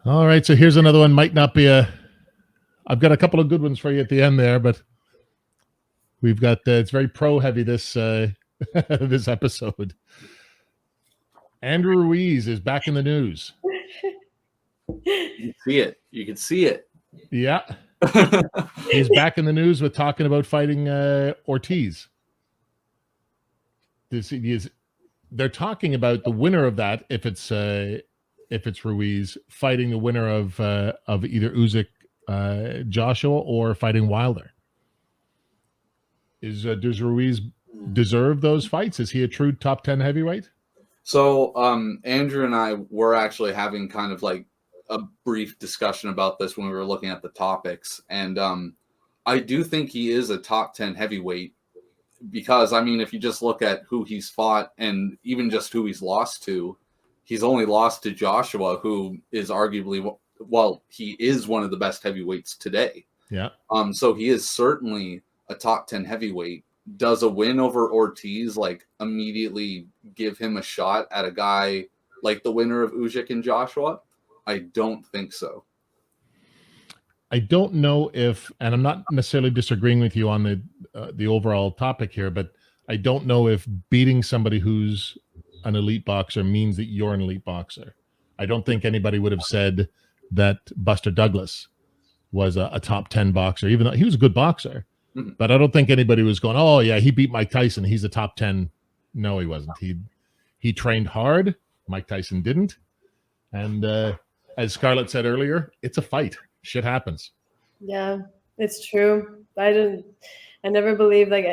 All right. So here's another one. Might not be I've got a couple of good ones for you at the end there, but we've got it's very pro heavy this this episode. Andrew Ruiz is back in the news. You can see it. You can see it. Yeah. He's back in the news with talking about fighting Ortiz. They're talking about the winner of that, if it's Ruiz, fighting the winner of either Usyk, Joshua, or fighting Wilder. Does Ruiz deserve those fights? Is he a true top 10 heavyweight? So Andrew and I were actually having kind of like a brief discussion about this when we were looking at the topics. And I do think he is a top 10 heavyweight, because, I mean, if you just look at who he's fought and even just who he's lost to, he's only lost to Joshua, who is arguably, well, he is one of the best heavyweights today. Yeah. So he is certainly a top 10 heavyweight. Does a win over Ortiz like immediately give him a shot at a guy like the winner of Usyk and Joshua? I don't think so. I don't know if, and I'm not necessarily disagreeing with you on the overall topic here, but I don't know if beating somebody who's an elite boxer means that you're an elite boxer. I don't think anybody would have said that Buster Douglas was a top 10 boxer, even though he was a good boxer. Mm-hmm. But I don't think anybody was going, oh yeah, he beat Mike Tyson, he's a top 10. No, he wasn't. He trained hard. Mike Tyson didn't. And as Scarlett said earlier, it's a fight. Shit happens. Yeah, it's true. I never believed, like,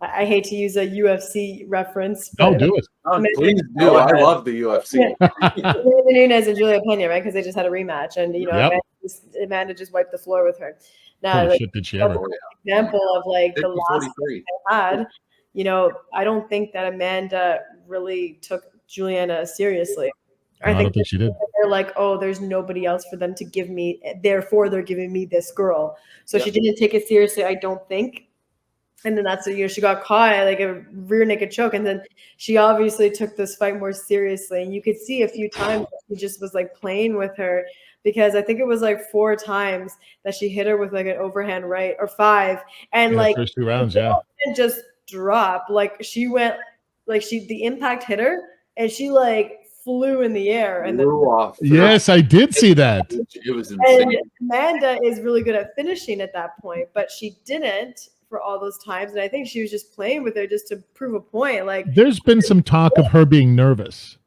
I hate to use a UFC reference. But do it. Please do. I love the UFC. Nunes and Julia Pena, right? Because they just had a rematch, and you know, Amanda just wiped the floor with her. Now, like, shit, did she ever? Example of like the last they had. You know, I don't think that Amanda really took Juliana seriously. I don't think she did. They're like, oh, there's nobody else for them to give me. Therefore, they're giving me this girl. So she didn't take it seriously, I don't think. And then that's, she got caught like a rear naked choke. And then she obviously took this fight more seriously. And you could see a few times that she just was like playing with her, because I think it was like 4 times that she hit her with like an overhand right, or 5. And like first 2 rounds, yeah. And just drop. Like she went, like the impact hit her and she like flew in the air and then off. Yes, I did see that. It was insane. And Amanda is really good at finishing at that point, but she didn't for all those times. And I think she was just playing with her just to prove a point. Like, there's been some talk of her being nervous.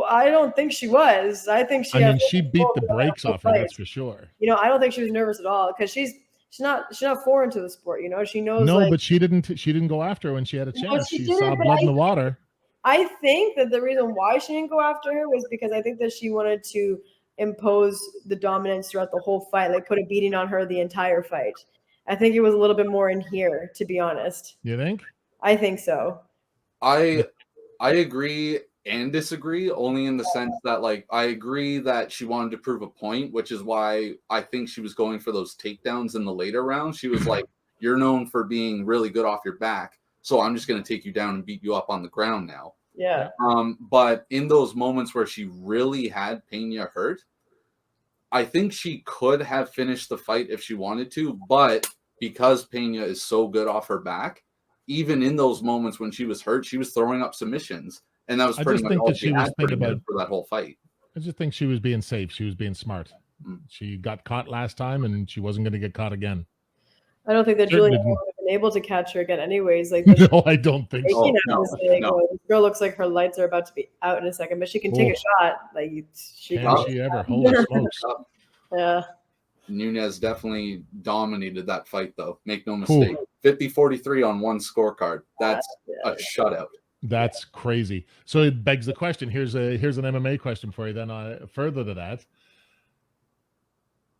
I don't think she was. I think she. I mean, she beat the brakes off her. That's for sure. You know, I don't think she was nervous at all, because she's not foreign to the sport. You know, she knows. No, like, but she didn't go after her when she had a chance. She saw blood in the water. I think that the reason why she didn't go after her was because I think that she wanted to impose the dominance throughout the whole fight, like put a beating on her the entire fight. I think it was a little bit more in here, to be honest. You think? I think so. I agree and disagree, only in the sense that, like, I agree that she wanted to prove a point, which is why I think she was going for those takedowns in the later rounds. She was like, you're known for being really good off your back, so I'm just going to take you down and beat you up on the ground now. Yeah. But in those moments where she really had Pena hurt, I think she could have finished the fight if she wanted to, but because Pena is so good off her back, even in those moments when she was hurt, she was throwing up submissions. And that was pretty much all she had for that whole fight. I just think she was being safe. She was being smart. She got caught last time, and she wasn't going to get caught again. I don't think that Julia would have been able to catch her again anyways. Like, no, I don't think so. No. This girl looks like her lights are about to be out in a second, but she can take a shot. Like, can she ever? Holy smokes. Yeah. Nunes definitely dominated that fight, though. Make no mistake. 50-43 on one scorecard. That's a shutout. That's crazy. So it begs the question. Here's an MMA question for you. Then further to that,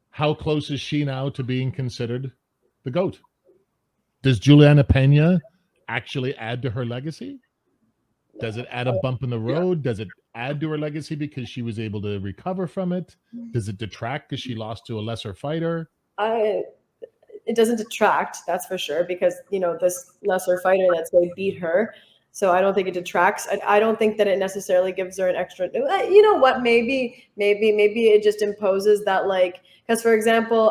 how close is she now to being considered the GOAT? Does Juliana Pena actually add to her legacy? Does it add a bump in the road? Does it add to her legacy because she was able to recover from it? Does it detract because she lost to a lesser fighter? It doesn't detract, that's for sure, because, you know, this lesser fighter that's going to beat her. So I don't think it detracts. I don't think that it necessarily gives her an extra, you know what, maybe it just imposes that, like, because for example,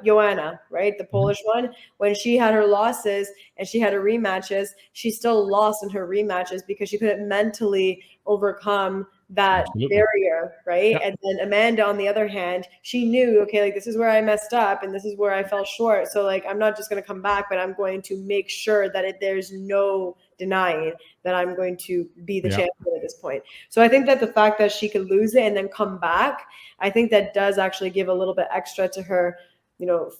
Joanna, right, the Polish one, when she had her losses and she had her rematches, she still lost in her rematches because she couldn't mentally overcome that barrier, right? Yep. And then Amanda, on the other hand, she knew, okay, like, this is where I messed up and this is where I fell short. So, like, I'm not just going to come back, but I'm going to make sure that there's no denying that I'm going to be the champion at this point. So I think that the fact that she could lose it and then come back, I think that does actually give a little bit extra to her, you know,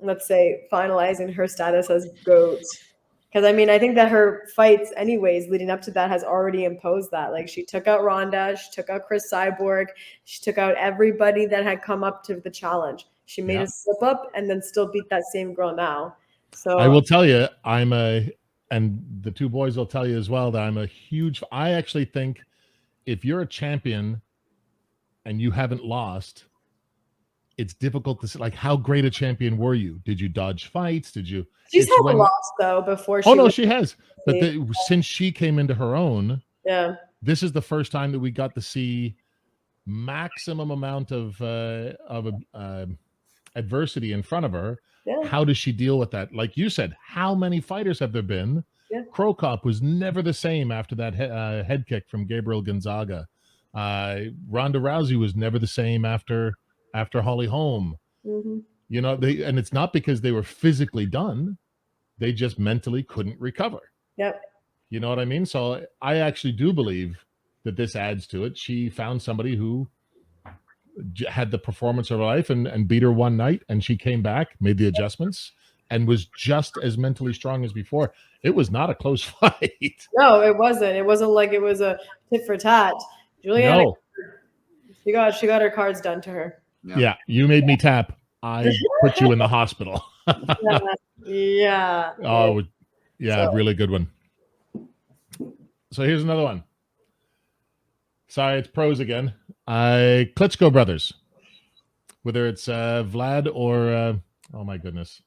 let's say finalizing her status as GOAT. Because, I mean, I think that her fights anyways leading up to that has already imposed that. Like, she took out Ronda, she took out Chris Cyborg, she took out everybody that had come up to the challenge. She made a slip up and then still beat that same girl now. So I will tell you, and the two boys will tell you as well, that I actually think if you're a champion and you haven't lost, it's difficult to say, like, how great a champion were you? Did you dodge fights? She's had a loss though before. She has. But since she came into her own, this is the first time that we got to see maximum amount of adversity in front of her. Yeah. How does she deal with that? Like you said, how many fighters have there been? Yeah. Crow Cop was never the same after that head kick from Gabriel Gonzaga. Ronda Rousey was never the same after Holly Holm. Mm-hmm. You know, and it's not because they were physically done. They just mentally couldn't recover. Yep. You know what I mean? So I actually do believe that this adds to it. She found somebody who had the performance of her life and beat her one night, and she came back, made the adjustments, and was just as mentally strong as before. It was not a close fight. No, it wasn't. It wasn't like it was a tit for tat. Juliana, she got her cards done to her. Yeah, you made me tap. I put you in the hospital. Yeah. Oh, yeah, really good one. So here's another one. Sorry, it's pros again. Klitschko brothers. Whether it's Vlad or oh my goodness,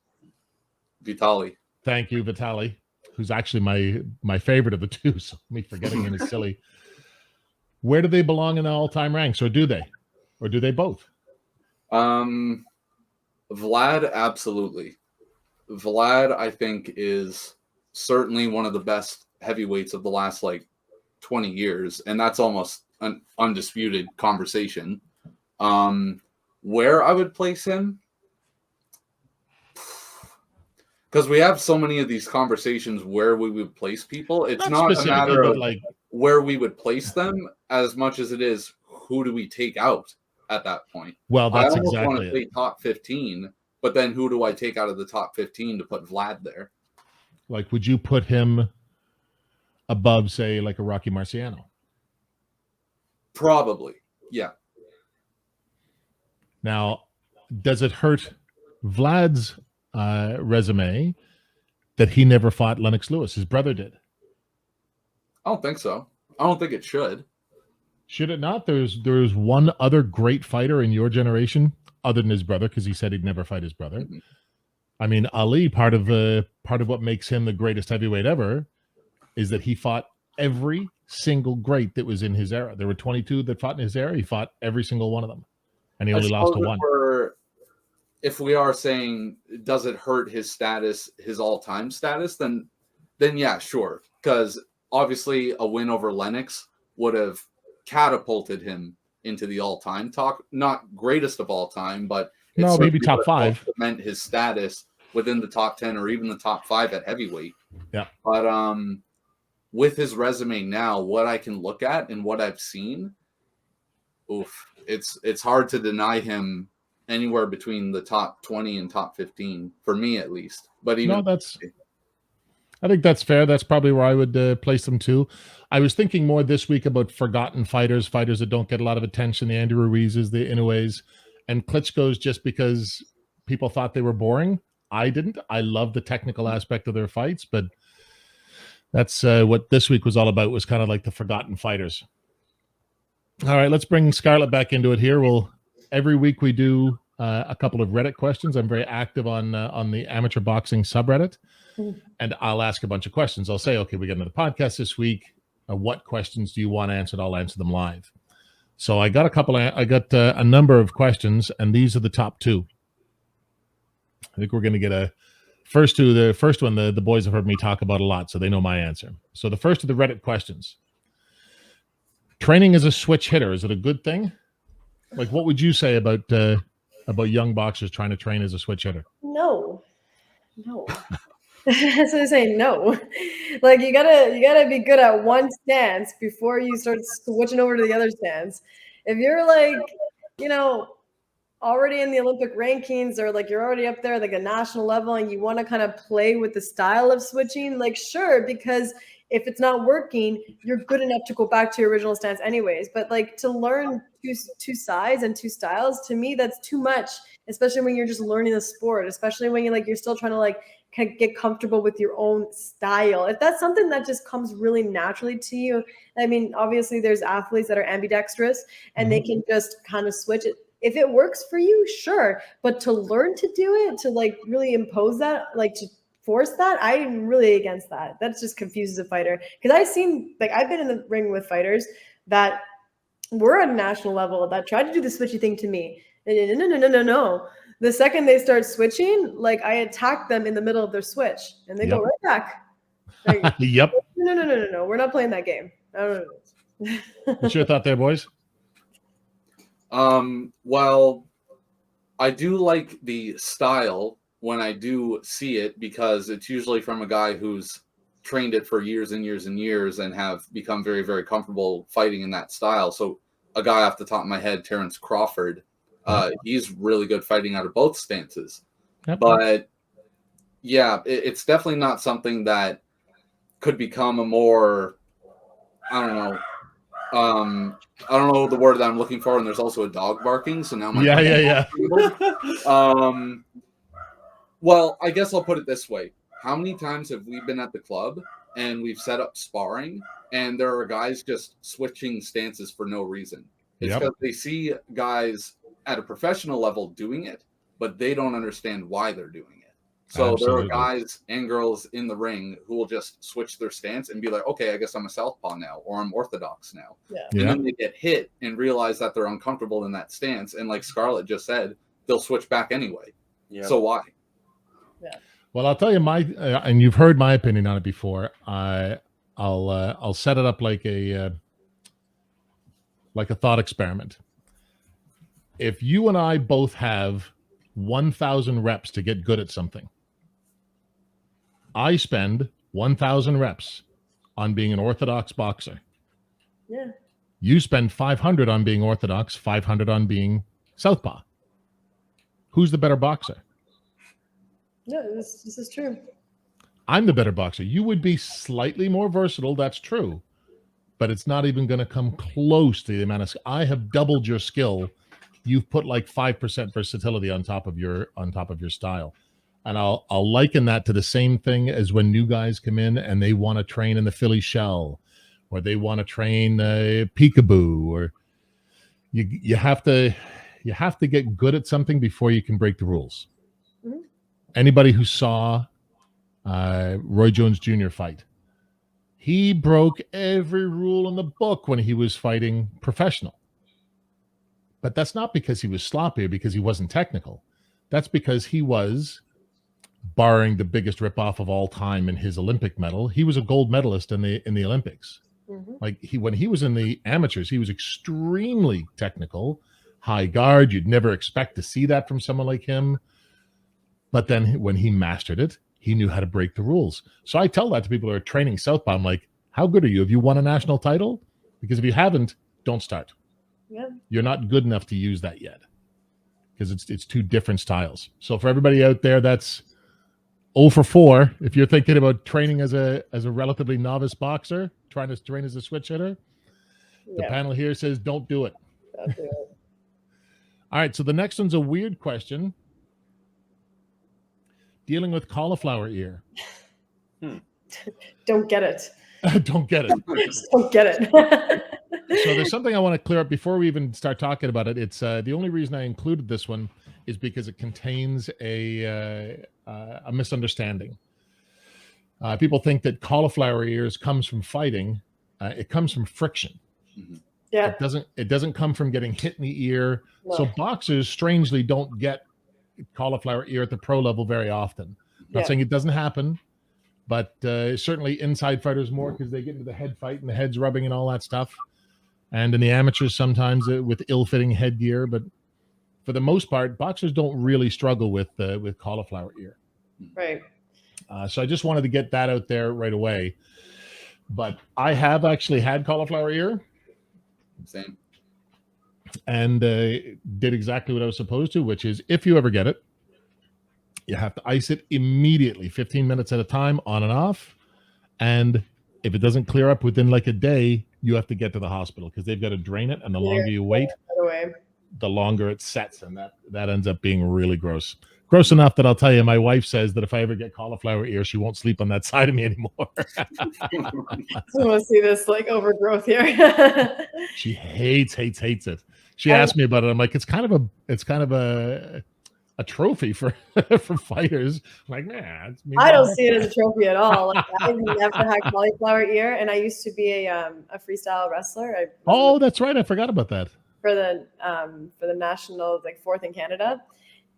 Vitaly. Thank you, Vitaly, who's actually my favorite of the two. So me forgetting him is silly. Where do they belong in the all-time ranks, or do they both? Vlad, absolutely. Vlad, I think, is certainly one of the best heavyweights of the last 20 years, and that's almost an undisputed conversation. Where I would place him, because we have so many of these conversations where we would place people. It's not a matter of where we would place them as much as it is who do we take out at that point. Well, that's I almost exactly want to say top 15, but then who do I take out of the top 15 to put Vlad there? Would you put him above, say, a Rocky Marciano? Probably, yeah. Now, does it hurt Vlad's resume that he never fought Lennox Lewis? His brother did. I don't think so. I don't think it should. Should it not? There's one other great fighter in your generation other than his brother, because he said he'd never fight his brother. Mm-hmm. I mean, Ali, part of what makes him the greatest heavyweight ever is that he fought every single great that was in his era. There were 22 that fought in his era. He fought every single one of them, and he only lost to one. If we are saying, does it hurt his status, his all-time status, then yeah, sure. Because obviously a win over Lennox would have catapulted him into the all-time talk. Not greatest of all time, but maybe top 5. Meant his status within the top 10 or even the top 5 at heavyweight. Yeah. But with his resume now, what I can look at and what I've seen, it's hard to deny him anywhere between the top 20 and top 15 for me, at least. But even I think that's fair. That's probably where I would place them too. I was thinking more this week about forgotten fighters that don't get a lot of attention. The Andy Ruizes, the Inoues, and Klitschko's, just because people thought they were boring. I didn't. I love the technical aspect of their fights, but that's what this week was all about, was kind of like the forgotten fighters. All right, let's bring Scarlett back into it here. Every week we do a couple of Reddit questions. I'm very active on the amateur boxing subreddit, and I'll ask a bunch of questions. I'll say, okay, we got another podcast this week. What questions do you want answered? I'll answer them live. So I got a number of questions, and these are the top 2. I think we're going to get the first one, the boys have heard me talk about a lot, so they know my answer. So the first of the Reddit questions. Training as a switch hitter, is it a good thing? What would you say about young boxers trying to train as a switch hitter? No. That's what I'm saying. No, you gotta be good at one stance before you start switching over to the other stance. If you're already in the Olympic rankings, or you're already up there the national level, and you want to kind of play with the style of switching, sure, because if it's not working, you're good enough to go back to your original stance anyways. But to learn two sides and two styles, to me, that's too much, especially when you're just learning the sport, especially when you're still trying to get comfortable with your own style. If that's something that just comes really naturally to you, I mean, obviously there's athletes that are ambidextrous and they can just kind of switch it. If it works for you, sure. But to learn to do it, to really impose that, to force that, I'm really against that. That just confuses a fighter. Because I've been in the ring with fighters that were at a national level that tried to do the switchy thing to me. No. The second they start switching, I attack them in the middle of their switch, and they go right back. Yep. No. We're not playing that game. I don't know. What's your thought there, boys? Well, I do like the style when I do see it, because it's usually from a guy who's trained it for years and years and years and have become very, very comfortable fighting in that style. So a guy off the top of my head, Terrence Crawford, he's really good fighting out of both stances. Yep. But yeah, it's definitely not something that could become a more, I don't know the word that I'm looking for, and there's also a dog barking, so now yeah. Well, I guess I'll put it this way. How many times have we been at the club and we've set up sparring and there are guys just switching stances for no reason? It's because they see guys at a professional level doing it, but they don't understand why they're doing it. So Absolutely. there are guys and girls in the ring who will just switch their stance and be like, okay, I guess I'm a southpaw now, or I'm orthodox now. Yeah. And then they get hit and realize that they're uncomfortable in that stance. And like Scarlett just said, they'll switch back anyway. Yep. So why? Well, I'll tell you and you've heard my opinion on it before. I'll set it up like a thought experiment. If you and I both have 1,000 reps to get good at something, I spend 1,000 reps on being an orthodox boxer. Yeah. You spend 500 on being orthodox, 500 on being southpaw. Who's the better boxer? No, this is true. I'm the better boxer. You would be slightly more versatile. That's true. But it's not even going to come close to the amount of. I have doubled your skill. You've put like 5% versatility on top of your style. And I'll liken that to the same thing as when new guys come in and they want to train in the Philly shell, or they want to train peekaboo, or you have to get good at something before you can break the rules. Mm-hmm. Anybody who saw Roy Jones Jr. fight, he broke every rule in the book when he was fighting professional. But that's not because he was sloppy or because he wasn't technical. That's because he was, barring the biggest ripoff of all time in his Olympic medal, he was a gold medalist in the Olympics. Mm-hmm. Like when he was in the amateurs, he was extremely technical, high guard. You'd never expect to see that from someone like him. But then when he mastered it, he knew how to break the rules. So I tell that to people who are training southpaw. I'm like, how good are you? Have you won a national title? Because if you haven't, don't start. Yeah. You're not good enough to use that yet, because it's two different styles. So for everybody out there that's 0 for 4, if you're thinking about training as a relatively novice boxer, trying to train as a switch hitter, the panel here says don't do it. Don't do it. All right, so the next one's a weird question. Dealing with cauliflower ear. Don't get it. Don't get it. Don't get it. So there's something I want to clear up before we even start talking about it. It's the only reason I included this one is because it contains a misunderstanding. People think that cauliflower ears comes from fighting. It comes from friction. Mm-hmm. Yeah. It doesn't come from getting hit in the ear. No. So boxers strangely don't get cauliflower ear at the pro level very often. Not saying it doesn't happen, but certainly inside fighters more, because they get into the head fight and the head's rubbing and all that stuff. And in the amateurs, sometimes with ill-fitting headgear. But for the most part, boxers don't really struggle with cauliflower ear. Right. So I just wanted to get that out there right away. But I have actually had cauliflower ear. Same. And did exactly what I was supposed to, which is if you ever get it, you have to ice it immediately, 15 minutes at a time, on and off. And if it doesn't clear up within like a day, you have to get to the hospital, because they've got to drain it. And the longer you wait, the longer it sets. And that ends up being really gross. Gross enough that I'll tell you, my wife says that if I ever get cauliflower ear, she won't sleep on that side of me anymore. I want to see this like overgrowth here. She hates it. She asked me about it. I'm like, it's kind of a trophy for fighters. I'm like, nah. I don't see it as a trophy at all. Like, I've never had cauliflower ear, and I used to be a freestyle wrestler. That's right. I forgot about that. For the national, like 4th in Canada,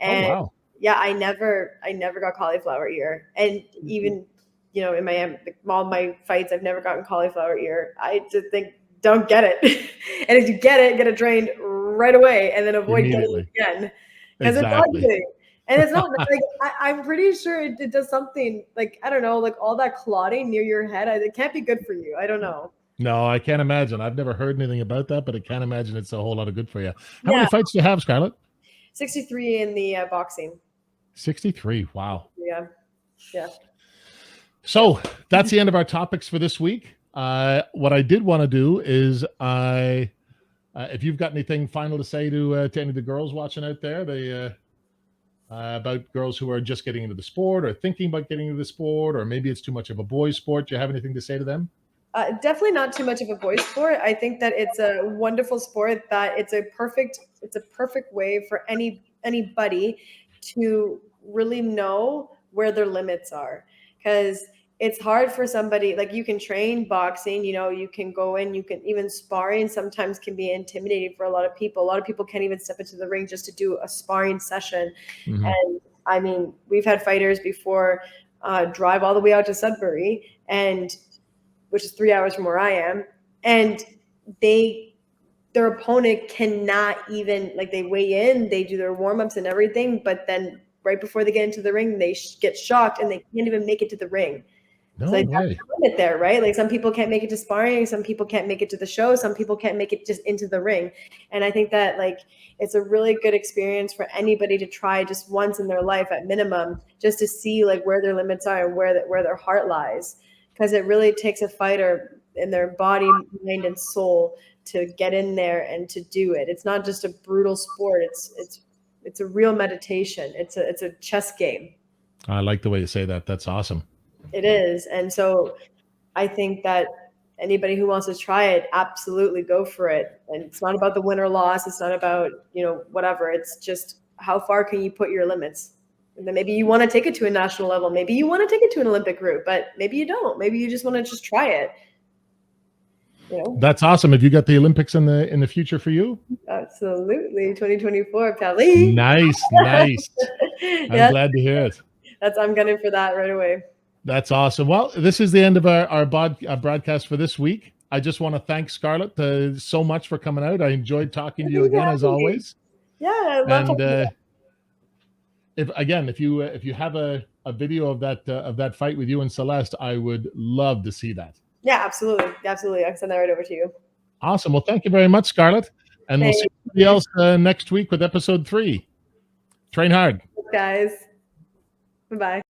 and wow. Yeah, I never got cauliflower ear, and even in all my fights, I've never gotten cauliflower ear. I just think don't get it, and if you get it drained right away, and then avoid getting it again, because it's ugly. And it's not like I'm pretty sure it does something like, I don't know, like all that clotting near your head. It can't be good for you. I don't know. No, I can't imagine. I've never heard anything about that, but I can't imagine it's a whole lot of good for you. How many fights do you have, Scarlett? 63 in the boxing. 63. Wow. Yeah. So that's the end of our topics for this week. What I did want to do is if you've got anything final to say to any of the girls watching out there, about girls who are just getting into the sport or thinking about getting into the sport, or maybe it's too much of a boys' sport. Do you have anything to say to them? Definitely not too much of a boys' sport. I think that it's a wonderful sport, that it's a perfect way for anybody to really know where their limits are, because it's hard for somebody, like, you can train boxing, you know, you can go in, you can even sparring sometimes can be intimidating for a lot of people. A lot of people can't even step into the ring just to do a sparring session. Mhm. And I mean, we've had fighters before drive all the way out to Sudbury, and which is 3 hours from where I am, and their opponent cannot even, like, they weigh in, they do their warm-ups and everything, but then right before they get into the ring, they get shocked and they can't even make it to the ring. No It's like, way. that's the limit there, right? Like, some people can't make it to sparring, some people can't make it to the show, some people can't make it just into the ring. And I think that, like, it's a really good experience for anybody to try just once in their life at minimum, just to see, like, where their limits are and where their heart lies, because it really takes a fighter in their body, mind, and soul to get in there and to do it. It's not just a brutal sport. It's a real meditation. It's a chess game. I like the way you say that. That's awesome. It is. And so I think that anybody who wants to try it, absolutely go for it. And it's not about the win or loss. It's not about, you know, whatever. It's just, how far can you put your limits? And then maybe you want to take it to a national level. Maybe you want to take it to an Olympic route, but maybe you don't. Maybe you just want to just try it. You know? That's awesome. Have you got the Olympics in the future for you? Absolutely. 2024, Pally. Nice. I'm glad to hear it. I'm gunning for that right away. That's awesome. Well, this is the end of our broadcast for this week. I just want to thank Scarlett so much for coming out. I enjoyed talking to you again, as always. Yeah, I love talking to you. If you have a video of that fight with you and Celeste, I would love to see that. Yeah, absolutely. I can send that right over to you. Awesome. Well, thank you very much, Scarlett. And we'll see everybody else next week with episode 3. Train hard. Guys. Bye-bye.